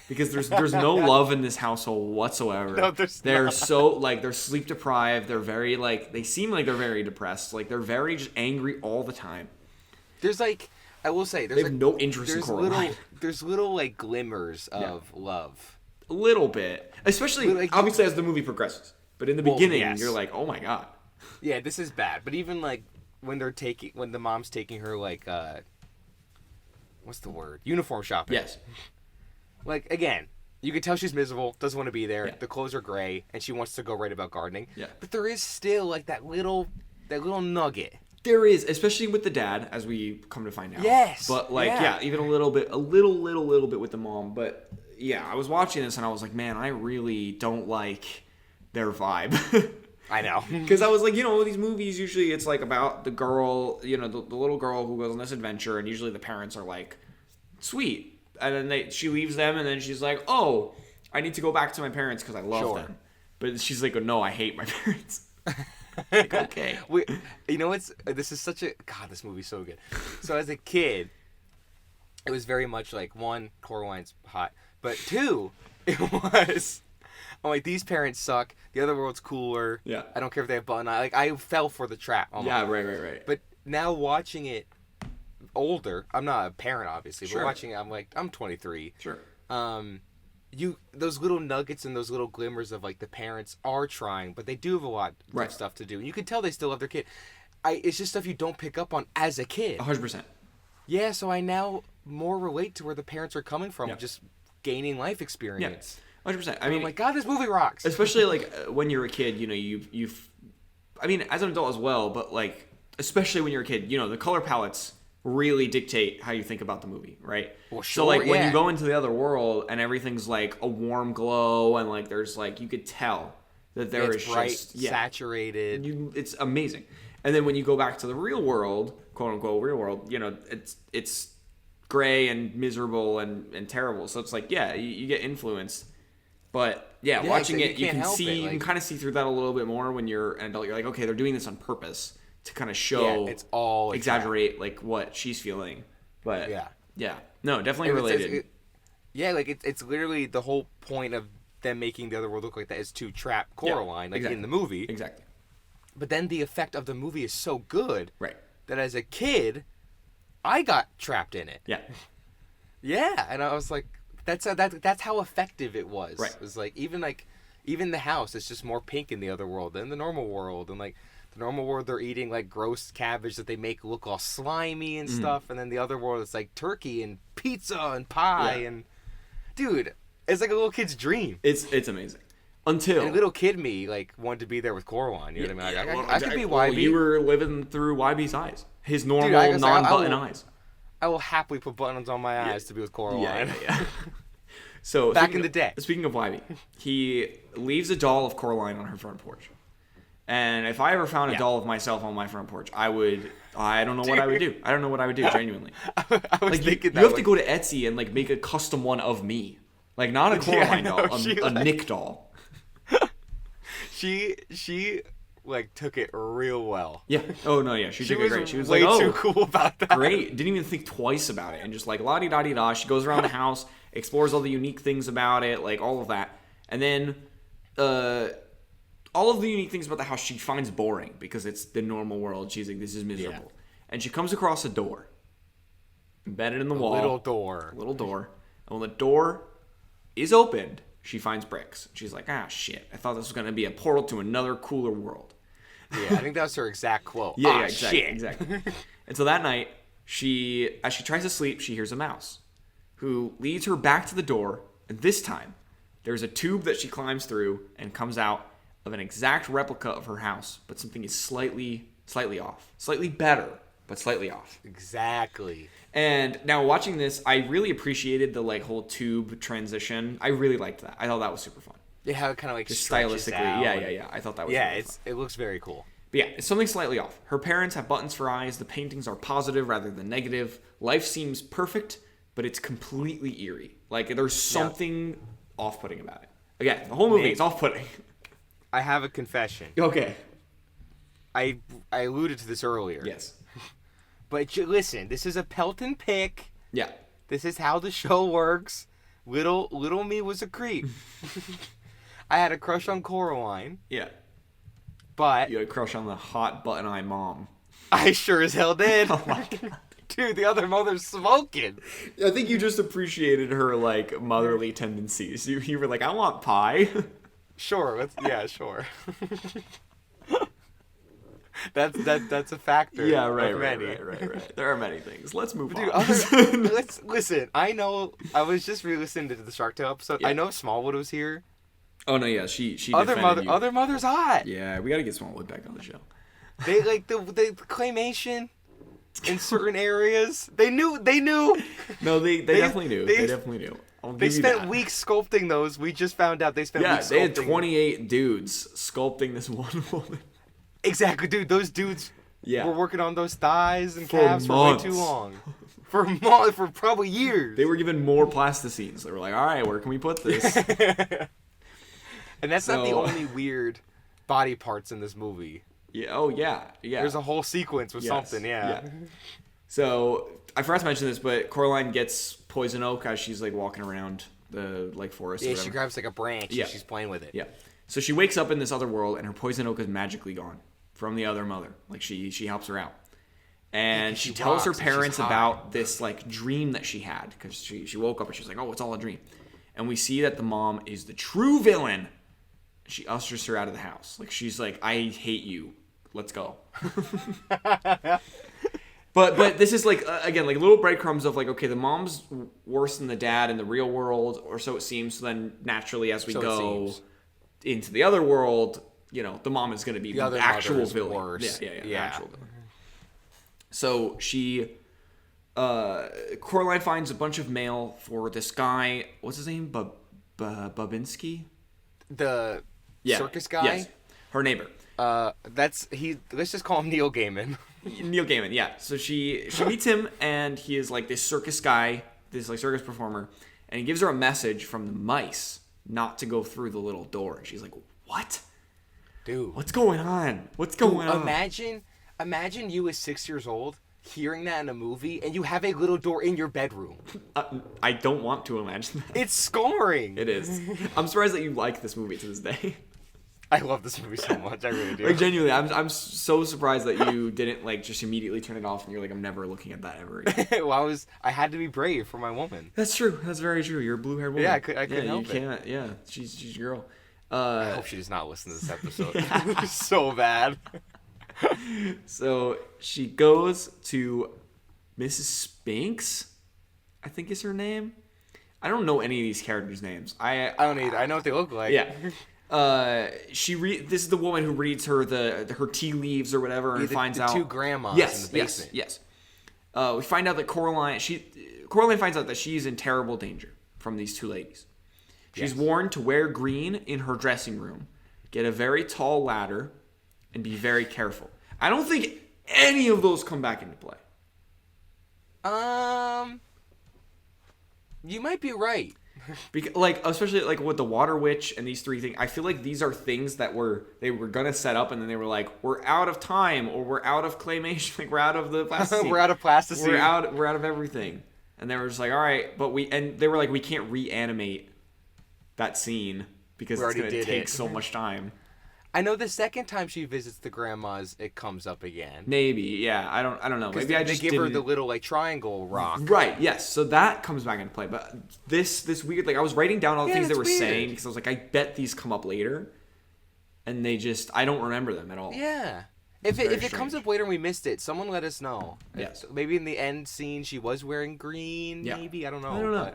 Because there's no love in this household whatsoever. No, they're so like they're sleep deprived. They're very like they seem like they're very depressed. Like they're very just angry all the time. There's like I will say they have no interest in Coraline. There's little like glimmers of love. A little bit, especially obviously as the movie progresses. But in the beginning, you're like, oh my god. Yeah, this is bad. But even like when the mom's taking her like what's the word? Uniform shopping. Yes. Like, again, You can tell she's miserable, doesn't want to be there. Yeah. The clothes are gray, and she wants to go write about gardening. Yeah. But there is still like that little nugget. There is, especially with the dad, as we come to find out. Yes. But like, yeah, even a little bit with the mom. But yeah, I was watching this and I was like, man, I really don't like their vibe. I know. Because I was like, these movies, usually it's like about the girl, the little girl who goes on this adventure, and usually the parents are like, sweet. And then she leaves them, and then she's like, oh, I need to go back to my parents because I love them. But she's like, oh, no, I hate my parents. Like, okay. This is such a... God, this movie's so good. So as a kid, it was very much like, one, Coraline's hot. But two, it was... I'm like, these parents suck. The other world's cooler. Yeah. I don't care if they have button. I fell for the trap. Almost. Yeah, right. But now watching it older, I'm not a parent, obviously, Sure. but watching it, I'm like, I'm 23. Sure. Those little nuggets and those little glimmers of like the parents are trying, but they do have a lot Right. of stuff to do. And you can tell they still love their kid. It's just stuff you don't pick up on as a kid. 100%. Yeah, so I now more relate to where the parents are coming from, Yeah. just gaining life experience. 100%. I I mean, mean, my God, this movie rocks. especially like when you're a kid, you've I mean, as an adult as well, but like especially when you're a kid, the color palettes really dictate how you think about the movie, right? Well, So like when yeah. you go into the other world and everything's like a warm glow and like there's like you could tell that there is it's bright, just saturated. it's amazing. And then when you go back to the real world, quote unquote real world, it's gray and miserable and terrible. So it's like, yeah, you get influenced. But yeah, watching so it, you can't can help see, it, you can like- kind of see through that a little bit more when you're an adult. You're like, okay, they're doing this on purpose to kind of show, Yeah, it's all a exaggerate like what she's feeling. But Yeah. No, definitely It's- related. it's literally the whole point of them making the other world look like that is to trap Coraline, like exactly. in the movie. Exactly. But then the effect of the movie is so good Right. that as a kid, I got trapped in it. Yeah. Yeah, and I was like, that's how effective it was. Right. It was like even the house is just more pink in the other world than the normal world, and like the normal world they're eating like gross cabbage that they make look all slimy and stuff, and then the other world it's like turkey and pizza and pie and dude, it's like a little kid's dream. It's amazing. Until And little kid me like wanted to be there with Coraline. You know what I mean? I could be well, YB. you were living through YB's eyes. His normal Dude, I was like, non-button eyes. I will happily put buttons on my eyes to be with Coraline. Yeah. So Back in the day. Speaking of YB, he leaves a doll of Coraline on her front porch. And if I ever found a doll of myself on my front porch, I don't know what I would do. I don't know what I would do, genuinely. I was Like, thinking you have to go to Etsy and like make a custom one of me. Like not a Coraline doll, a Nick doll. She like took it real well. Yeah. Oh no, yeah. She took it was great. She was way like, too cool about that. great. Didn't even think twice about it, and just like la di da di da. She goes around the house, explores all the unique things about it, like all of that, and then all of the unique things about the house she finds boring because it's the normal world. She's like, this is miserable, and she comes across a door embedded in the wall. Little door. Little door. And when the door is opened, she finds bricks. She's like, ah, shit. I thought this was gonna be a portal to another cooler world. Yeah, I think that was her exact quote. Yeah, Ah, yeah, exactly, shit. exactly. And so that night, as she tries to sleep, she hears a mouse, who leads her back to the door. And this time, there's a tube that she climbs through and comes out of an exact replica of her house, but something is slightly off, slightly better, but slightly off. Exactly. And now watching this, I really appreciated the like whole tube transition. I really liked that. I thought that was super fun. Yeah, how it kind of like Just stretches stylistically, out yeah. and- I thought that was Yeah, really fun. it looks very cool. But yeah, it's something slightly off. Her parents have buttons for eyes. The paintings are positive rather than negative. Life seems perfect, but it's completely eerie. Like there's something off-putting about it. Again, the whole movie is off-putting. I have a confession. Okay. I alluded to this earlier. Yes. But listen, this is a Pelton pick. Yeah. This is how the show works. Little me was a creep. I had a crush on Coraline, Yeah. but You had a crush on the hot button-eye mom. I sure as hell did. Oh my god. Dude, the other mother's smoking. I think you just appreciated her like motherly tendencies. You were like, I want pie. Sure, sure. That's a factor. Yeah, right, of right, many. right. There are many things. Let's move Dude, on. let's listen. I know. I was just re-listening to the Shark Tale episode. Yeah. I know Smallwood was here. Oh no, yeah, she Other defended you. Other Mother's hot. Yeah, we got to get Smallwood back on the show. They like the claymation in certain areas. They knew. No, they definitely knew. They definitely knew. They spent weeks sculpting those. We just found out they spent weeks sculpting. Yeah, they had 28 dudes sculpting this one woman. Exactly, dude. Those dudes were working on those thighs and calves for way too long. For probably years. They were given more plasticines. They were like, all right, where can we put this? And that's not the only weird body parts in this movie. Yeah. Oh, yeah. There's a whole sequence with something, yeah. So, I forgot to mention this, but Coraline gets poison oak as she's, like, walking around the, like, forest or Yeah, whatever. she grabs, like, a branch and she's playing with it. Yeah. So, she wakes up in this other world, and her poison oak is magically gone from the other mother. Like, she helps her out. And she tells her parents about this, like, dream that she had. Because she woke up and she's like, oh, it's all a dream. And we see that the mom is the true villain. She ushers her out of the house. Like, she's like, I hate you. Let's go. But this is, like, again, like, little breadcrumbs of, like, okay, the mom's worse than the dad in the real world, or so it seems. So then, naturally, as we go into the other world, you know, the mom is going to be the actual villain. Worse. Yeah. Actual villain. So Coraline finds a bunch of mail for this guy. What's his name? Babinski? The circus guy? Yes. Her neighbor. Let's just call him Neil Gaiman. Neil Gaiman, yeah. So she meets him, and he is like this circus guy, this like circus performer, and he gives her a message from the mice not to go through the little door. And she's like, what? Dude. What's going on? What's going on? Imagine you as 6 years old hearing that in a movie, and you have a little door in your bedroom. I don't want to imagine that. It's scarring. It is. I'm surprised that you like this movie to this day. I love this movie so much. I really do. Like, genuinely, I'm so surprised that you didn't like just immediately turn it off and you're like, I'm never looking at that ever again. Well, I had to be brave for my woman. That's true. That's very true. You're a blue-haired woman. Yeah, I couldn't help it. You can't. Yeah, she's your girl. I hope she does not listen to this episode. It's so bad. So she goes to Mrs. Spinks, I think is her name. I don't know any of these characters' names. I don't either. I know what they look like. Yeah. This is the woman who reads her her tea leaves or whatever, and finds out two grandmas in the basement. Yes. We find out that Coraline finds out that she's in terrible danger from these two ladies. She's warned to wear green in her dressing room, get a very tall ladder, and be very careful. I don't think any of those come back into play. You might be right. Because, like, especially like with the Water Witch and these three things, I feel like these are things that they were gonna set up, and then they were like, we're out of time, or we're out of claymation, like we're out of the plasticine. We're out of plasticine. We're out of everything. And they were just like, all right, but they were like, we can't reanimate that scene because it's gonna take so much time. I know the second time she visits the grandmas, it comes up again. Maybe, yeah. I don't know. Maybe I just give her the little like triangle rock. Right. Yes. So that comes back into play. But this weird, like, I was writing down all the things they were saying because I was like, I bet these come up later, and I don't remember them at all. Yeah. If it comes up later and we missed it, someone let us know. Yes. Maybe in the end scene she was wearing green. Yeah. Maybe I don't know.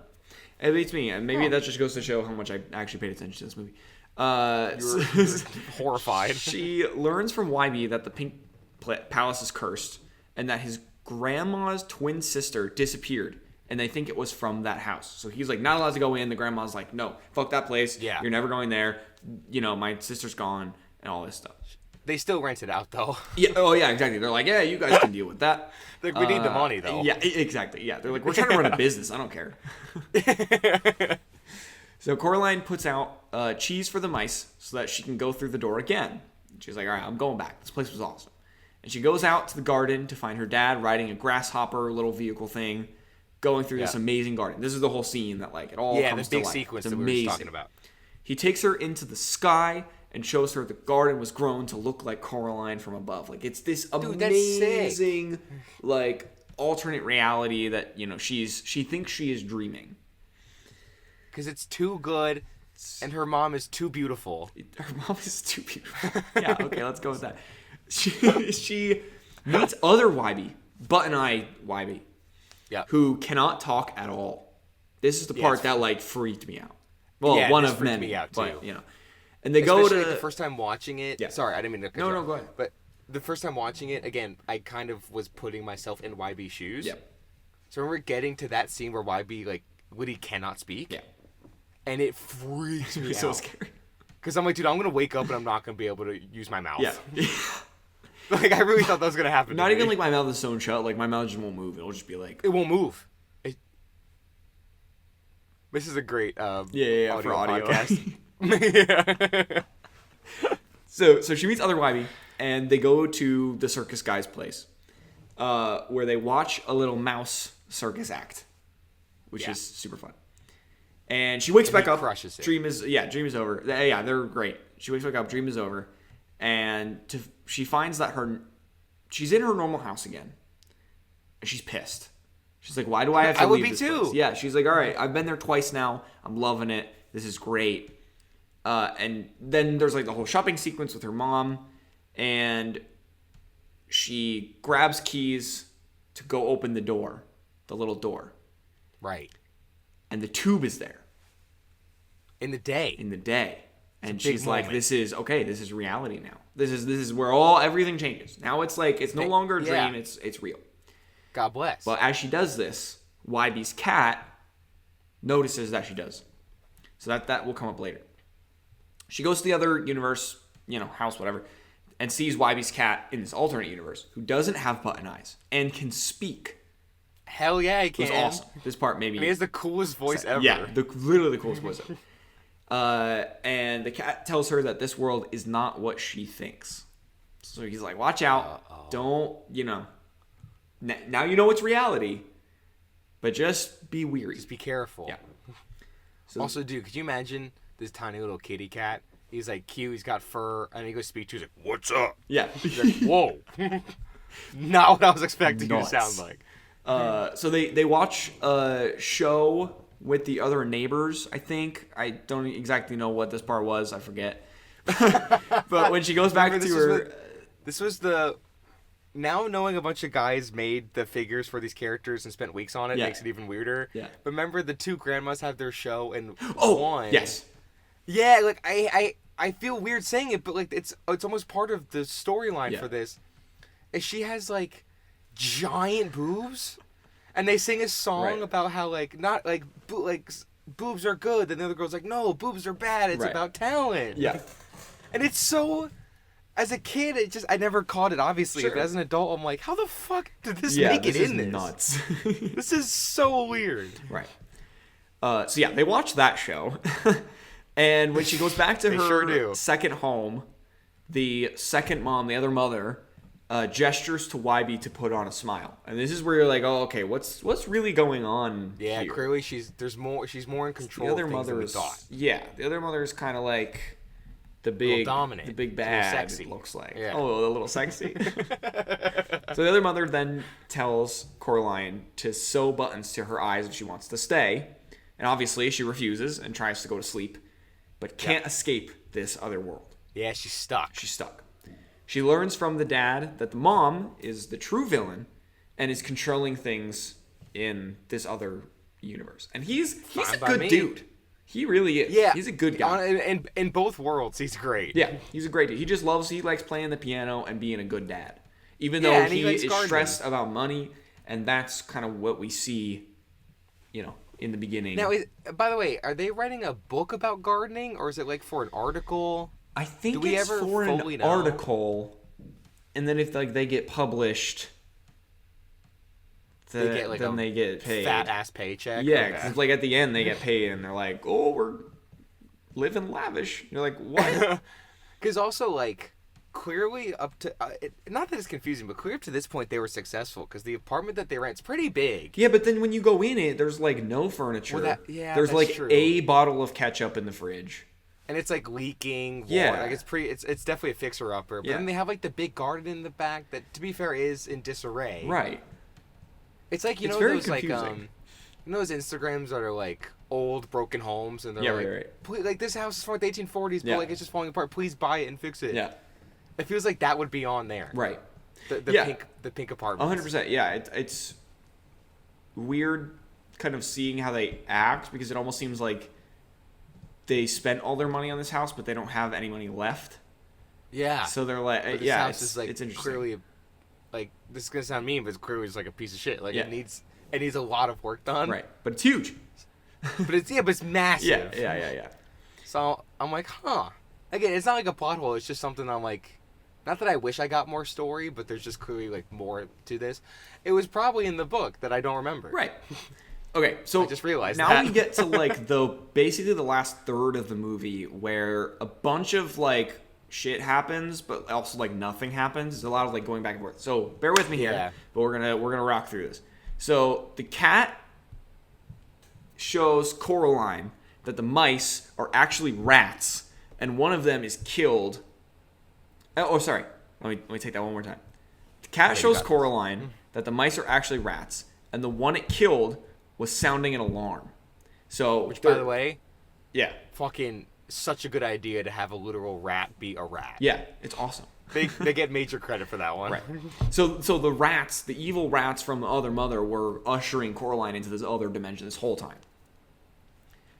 It beats me, and maybe that just goes to show how much I actually paid attention to this movie. You're horrified. She learns from YB that the Pink Palace is cursed, and that his grandma's twin sister disappeared, and they think it was from that house. So he's like, not allowed to go in. The grandma's like, no, fuck that place. Yeah. You're never going there. You know, my sister's gone, and all this stuff. They still rent it out, though. Yeah. Oh, yeah, exactly. They're like, yeah, you guys can deal with that. Like, we need the money, though. Yeah, exactly. Yeah, they're like, we're trying to run a business. I don't care. So Coraline puts out cheese for the mice so that she can go through the door again. She's like, all right, I'm going back. This place was awesome. And she goes out to the garden to find her dad riding a grasshopper little vehicle thing, going through this amazing garden. This is the whole scene that, like, it all comes to life. Yeah, the big sequence that we were talking about. He takes her into the sky and shows her the garden was grown to look like Coraline from above. Like, it's this amazing, like, alternate reality that, you know, she thinks she is dreaming. Because it's too good, and her mom is too beautiful. Her mom is too beautiful. Yeah, okay, let's go with that. she meets other YB, button-eyed YB, who cannot talk at all. This is the part that like freaked me out. Well, one of many, me out too. But and they Especially go to the first time watching it. Yeah. Sorry, I didn't mean to cut you off. No, go ahead. But the first time watching it, again, I kind of was putting myself in YB's shoes. Yeah. So I remember getting to that scene where YB, like, Woody cannot speak. Yeah. And it freaks me out. So scary. Because I'm like, dude, I'm going to wake up and I'm not going to be able to use my mouth. Yeah. Like, I really thought that was going to happen. Not even like my mouth is sewn shut. Like, my mouth just won't move. It'll just be like... It won't move. This is a great audio for audio podcast. So she meets other YB, and they go to the circus guy's place, where they watch a little mouse circus act, which is super fun. And she wakes back up. Crushes it. Dream is over. Yeah, they're great. She wakes back up. Dream is over, and she finds that she's in her normal house again, and she's pissed. She's like, why do I have to leave this place? Yeah, she's like, all right, I've been there twice now. I'm loving it. This is great. And then there's like the whole shopping sequence with her mom, and she grabs keys to go open the door, the little door. Right. And the tube is there. In the day. And she's like, this is reality now. This is where everything changes. Now it's like, it's no longer a dream, it's real. God bless. But as she does this, YB's cat notices that she does. So that will come up later. She goes to the other universe, house, whatever, and sees YB's cat in this alternate universe who doesn't have button eyes and can speak. Hell yeah, he can. It was awesome. This part maybe... And he has the coolest voice ever. Yeah, literally the coolest voice ever. And the cat tells her that this world is not what she thinks. So he's like, watch out. Don't, now you know it's reality, but just be weary. Just be careful. Yeah. So, also, dude, could you imagine this tiny little kitty cat? He's like cute, he's got fur, and he goes speak to. He's like, "What's up?" Yeah. He's like, "Whoa." Not what I was expecting you to sound like. So they watch a show with the other neighbors. I think I don't exactly know what this part was. I forget. But when she goes back to her, this was the. Now knowing a bunch of guys made the figures for these characters and spent weeks on it makes it even weirder. Yeah. But remember the two grandmas have their show and one. Yes. Yeah, like I feel weird saying it, but like it's almost part of the storyline for this. Is she has like giant boobs, and they sing a song about how like not like boobs are good, and the other girl's like, no, boobs are bad. It's about talent. Yeah. And it's so. As a kid, I never caught it, obviously. Sure. But as an adult, I'm like, how the fuck did this make it in this? Nuts. This is so weird. Right. So yeah, they watch that show. And when she goes back to her second home, the second mom, the other mother, gestures to YB to put on a smile. And this is where you're like, oh, okay, what's really going on here? Clearly she's more in control of things than we thought. Yeah, the other mother is kind of like... The big bad, sexy. It looks like. Yeah. Oh, a little sexy. So the other mother then tells Coraline to sew buttons to her eyes if she wants to stay. And obviously she refuses and tries to go to sleep, but can't escape this other world. Yeah, she's stuck. She learns from the dad that the mom is the true villain and is controlling things in this other universe. And he's a good dude. He really is. Yeah. He's a good guy. In both worlds, he's great. Yeah, he's a great dude. He likes playing the piano and being a good dad. Even though he is stressed about money, and that's kind of what we see, in the beginning. Now, by the way, are they writing a book about gardening, or is it like for an article? I think it's for an article, and then if they get published... then they get paid. Fat ass paycheck. Yeah, because like at the end they get paid and they're like, "Oh, we're living lavish." You're like, "What?" Because also like clearly up to not that it's confusing, but clear up to this point they were successful because the apartment that they rent's pretty big. Yeah, but then when you go in it, there's like no furniture. Well, there's like true. A bottle of ketchup in the fridge. And it's like leaking water. Yeah. Like it's definitely a fixer upper. But then they have like the big garden in the back that, to be fair, is in disarray. Right. It's like it's those confusing. those Instagrams that are like old broken homes and they're like right. Like this house is from like the 1840s, but like it's just falling apart. Please buy it and fix it. Yeah. It feels like that would be on there. Right. The pink apartment. 100%. Yeah, it's weird kind of seeing how they act because it almost seems like they spent all their money on this house, but they don't have any money left. Yeah. So they're like, but this house is like it's interesting. Clearly, like this is gonna sound mean, but it's clearly just like a piece of shit. Like Yeah. it needs a lot of work done. Right, but it's huge. but it's massive. Yeah. So I'm like, huh. Again, it's not like a plot hole. It's just something I'm like, not that I wish I got more story, but there's just clearly like more to this. It was probably in the book that I don't remember. Right. Okay, so I just realized now that. we get to like basically the last third of the movie where a bunch of like shit happens, but also like nothing happens. There's a lot of like going back and forth. So bear with me here, but we're gonna rock through this. So the cat shows Coraline that the mice are actually rats, and one of them is killed. Oh, sorry. Let me take that one more time. The cat shows Coraline that the mice are actually rats, and the one it killed was sounding an alarm. So, which, by the way, yeah, fucking such a good idea to have a literal rat be a rat. Yeah, it's awesome. They get major credit for that one. Right. So the rats, the evil rats from the other mother, were ushering Coraline into this other dimension this whole time.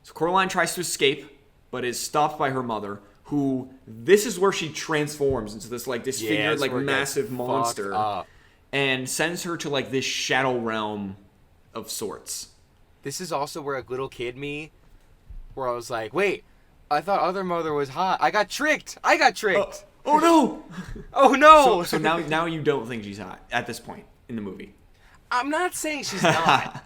So Coraline tries to escape, but is stopped by her mother, who, this is where she transforms into this like disfigured like massive monster, and sends her to like this shadow realm of sorts. This is also where a little kid me, where I was like, wait, I thought other mother was hot. I got tricked. Oh no! Oh no! So now you don't think she's hot at this point in the movie. I'm not saying she's not.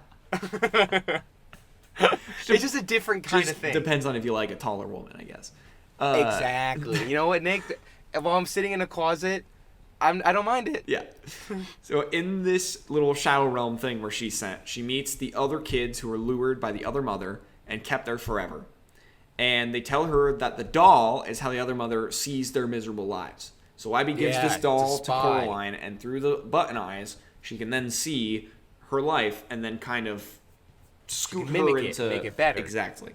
It's just a different kind of thing. Depends on if you like a taller woman, I guess. Exactly. You know what, Nick? While I'm sitting in a closet, I don't mind it. Yeah. So in this little shadow realm thing where she's sent, she meets the other kids who were lured by the other mother and kept there forever. And they tell her that the doll is how the other mother sees their miserable lives. So Wybie gives this doll to Coraline, and through the button eyes, she can then see her life and then kind of scoot her into... make it better. Exactly.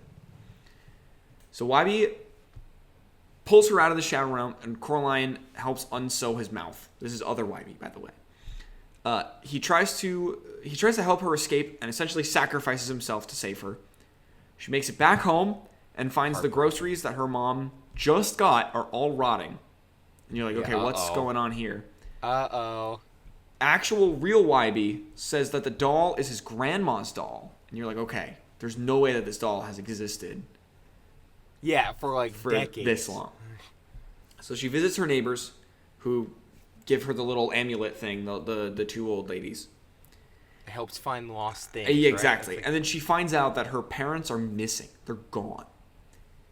So Wybie pulls her out of the shadow realm, and Coraline helps unsew his mouth. This is other Wybie, by the way. He tries to help her escape and essentially sacrifices himself to save her. She makes it back home and finds the groceries that her mom just got are all rotting. And you're like, okay, what's going on here? Uh-oh. Actual real Wybie says that the doll is his grandma's doll. And you're like, okay, there's no way that this doll has existed. Yeah, for decades. This long. So she visits her neighbors, who give her the little amulet thing, the two old ladies. It helps find lost things. Yeah, exactly. Right? And then she finds out that her parents are missing. They're gone.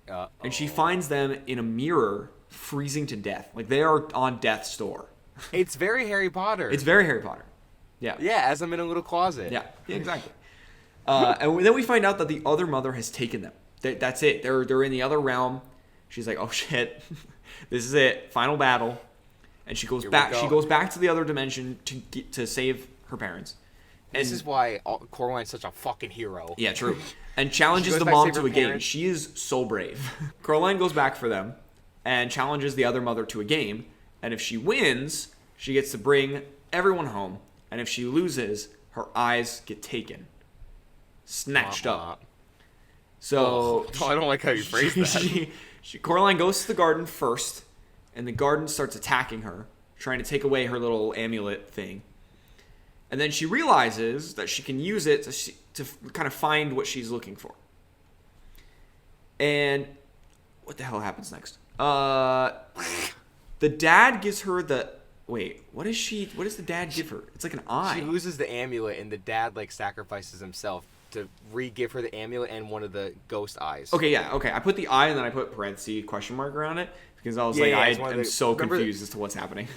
Uh-oh. And she finds them in a mirror, freezing to death. Like, they are on death's door. It's very Harry Potter. It's very Harry Potter. Yeah. Yeah, as I'm in a little closet. Yeah, exactly. And then we find out that the other mother has taken them. That's it. They're in the other realm. She's like, oh shit, this is it. Final battle. And she goes back. She goes back to the other dimension to save her parents. And this is why Coraline's such a fucking hero. Yeah, true. And challenges the mom to a game. She is so brave. Coraline goes back for them and challenges the other mother to a game. And if she wins, she gets to bring everyone home. And if she loses, her eyes get taken. Snatched up. So... I don't like how you phrased that. Coraline goes to the garden first. And the garden starts attacking her. Trying to take away her little amulet thing. And then she realizes that she can use it to kind of find what she's looking for. And what the hell happens next? The dad gives her the... Wait, what does the dad give her? It's like an eye. She loses the amulet, and the dad sacrifices himself to re-give her the amulet and one of the ghost eyes. Okay, yeah, okay. I put the eye and then I put parenthesis question mark around it because I was I'm so confused as to what's happening.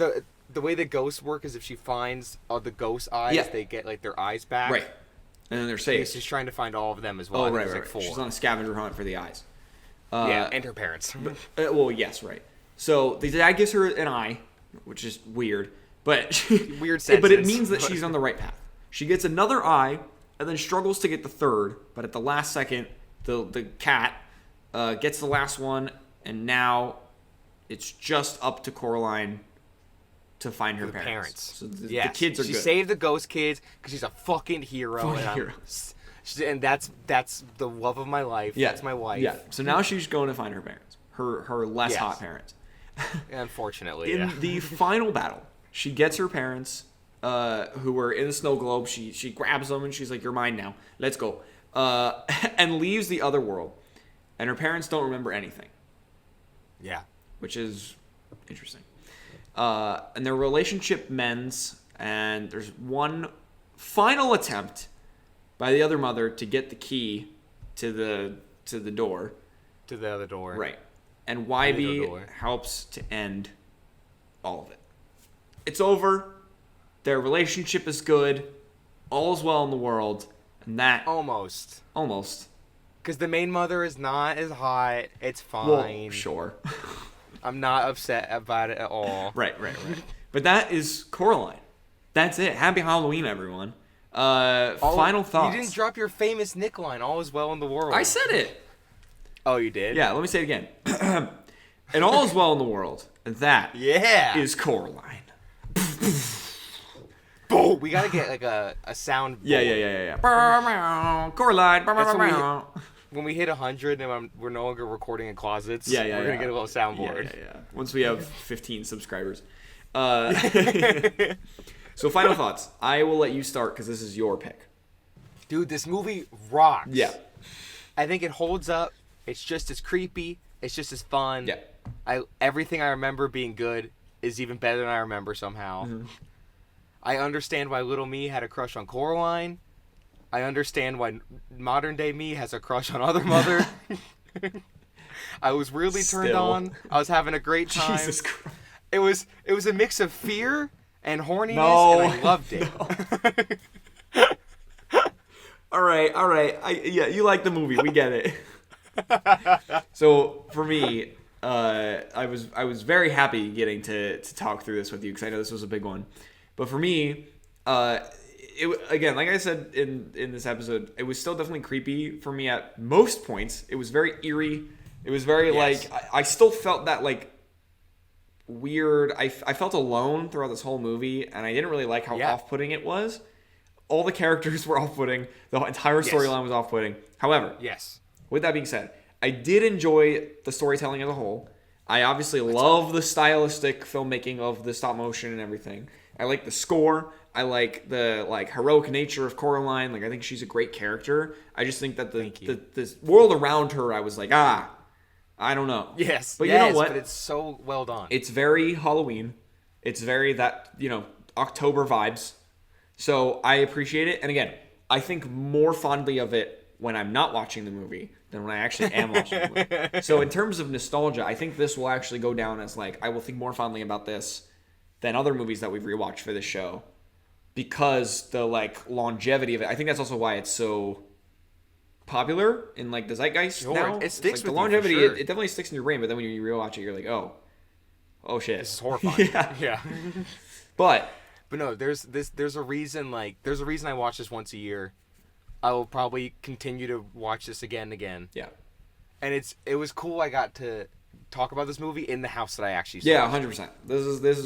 The way the ghosts work is if she finds the ghost eyes, they get their eyes back. Right. And then they're safe. She's trying to find all of them as well. Oh, right. Four. She's on a scavenger hunt for the eyes. And her parents. Well, yes, right. So the dad gives her an eye, which is weird, but weird sentence. But it means that she's on the right path. She gets another eye, and then struggles to get the third. But at the last second, the cat gets the last one, and now it's just up to Coraline to find her parents. So the kids are she good. She saved the ghost kids because she's a fucking hero. And that's the love of my life. Yeah. That's my wife. Yeah. So now she's going to find her parents. Her less hot parents. Unfortunately, in the final battle, she gets her parents, who were in the snow globe. She grabs them and she's like, "You're mine now. Let's go." And leaves the other world. And her parents don't remember anything. Yeah. Which is interesting. And their relationship mends, and there's one final attempt by the other mother to get the key to the door. To the other door. Right. And YB helps to end all of it. It's over. Their relationship is good. All's well in the world. And that... Almost. Because the main mother is not as hot. It's fine. Well, sure. I'm not upset about it at all. Right. But that is Coraline. That's it. Happy Halloween, everyone. Final thoughts. You didn't drop your famous Nick line, all is well in the world. I said it. Oh, you did? Yeah, let me say it again. And all is well in the world. And that is Coraline. Boom! We gotta get like a sound. Yeah. Coraline. That's when we hit 100 and we're no longer recording in closets. We're gonna get a little soundboard. Yeah. Once we have 15 subscribers. So final thoughts. I will let you start because this is your pick. Dude, this movie rocks. Yeah. I think it holds up. It's just as creepy. It's just as fun. Yeah. Everything I remember being good is even better than I remember somehow. Mm-hmm. I understand why little me had a crush on Coraline. I understand why modern day me has a crush on other mother. I was really turned on. I was having a great time. Jesus Christ. It was a mix of fear and horniness, and I loved it. All right. You like the movie. We get it. So for me, I was very happy getting to talk through this with you because I know this was a big one. But for me, again, like I said in this episode, it was still definitely creepy for me at most points. It was very eerie. It was very I still felt that like weird. I felt alone throughout this whole movie, and I didn't really like how off-putting it was. All the characters were off-putting. The entire storyline was off-putting. However, with that being said, I did enjoy the storytelling as a whole. I obviously love the stylistic filmmaking of the stop motion and everything. I like the score. I like the heroic nature of Coraline. Like I think she's a great character. I just think that the world around her, I was like, I don't know. Yes. But you know what? But it's so well done. It's very Halloween. It's very October vibes. So I appreciate it. And again, I think more fondly of it when I'm not watching the movie than when I actually am watching the movie. So in terms of nostalgia, I think this will actually go down as I will think more fondly about this than other movies that we've rewatched for this show, because the longevity of it. I think that's also why it's so popular in the zeitgeist now. It sticks with the longevity. You for sure. It definitely sticks in your brain, but then when you rewatch it, you're like, oh shit, this is horrifying. Yeah. But no, there's a reason. There's a reason I watch this once a year. I will probably continue to watch this again and again. Yeah. And it was cool. I got to talk about this movie in the house that I actually saw. Yeah, 100%. This is this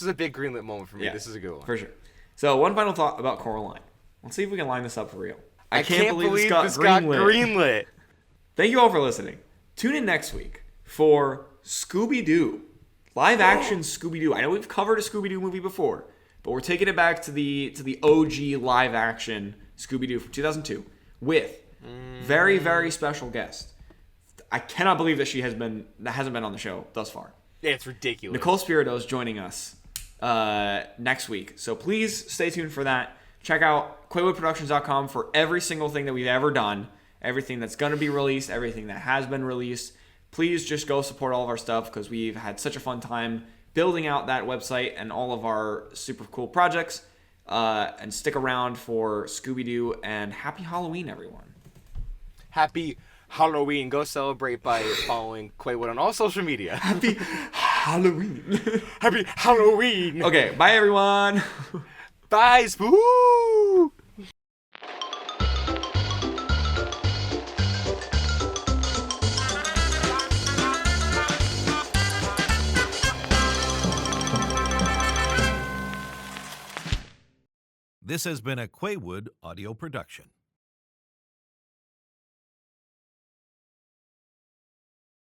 is a big Greenlit moment for me. This is a good one for sure. So one final thought about Coraline. Let's see if we can line this up for real. I can't believe this got greenlit. Thank you all for listening. Tune in next week for Scooby-Doo. Live action Scooby-Doo. I know we've covered a Scooby-Doo movie before, but we're taking it back to the OG live action Scooby-Doo from 2002 with very, very special guest. I cannot believe that hasn't been on the show thus far. Yeah, it's ridiculous. Nicole Spirito is joining us next week. So please stay tuned for that. Check out QuaywoodProductions.com for every single thing that we've ever done, everything that's going to be released, everything that has been released. Please just go support all of our stuff because we've had such a fun time building out that website and all of our super cool projects. And stick around for Scooby-Doo, and happy Halloween, everyone. Happy Halloween. Go celebrate by following Quaywood on all social media. Happy Halloween. Happy Halloween. Okay, bye, everyone. Bye, Spoo. This has been a Quaywood audio production.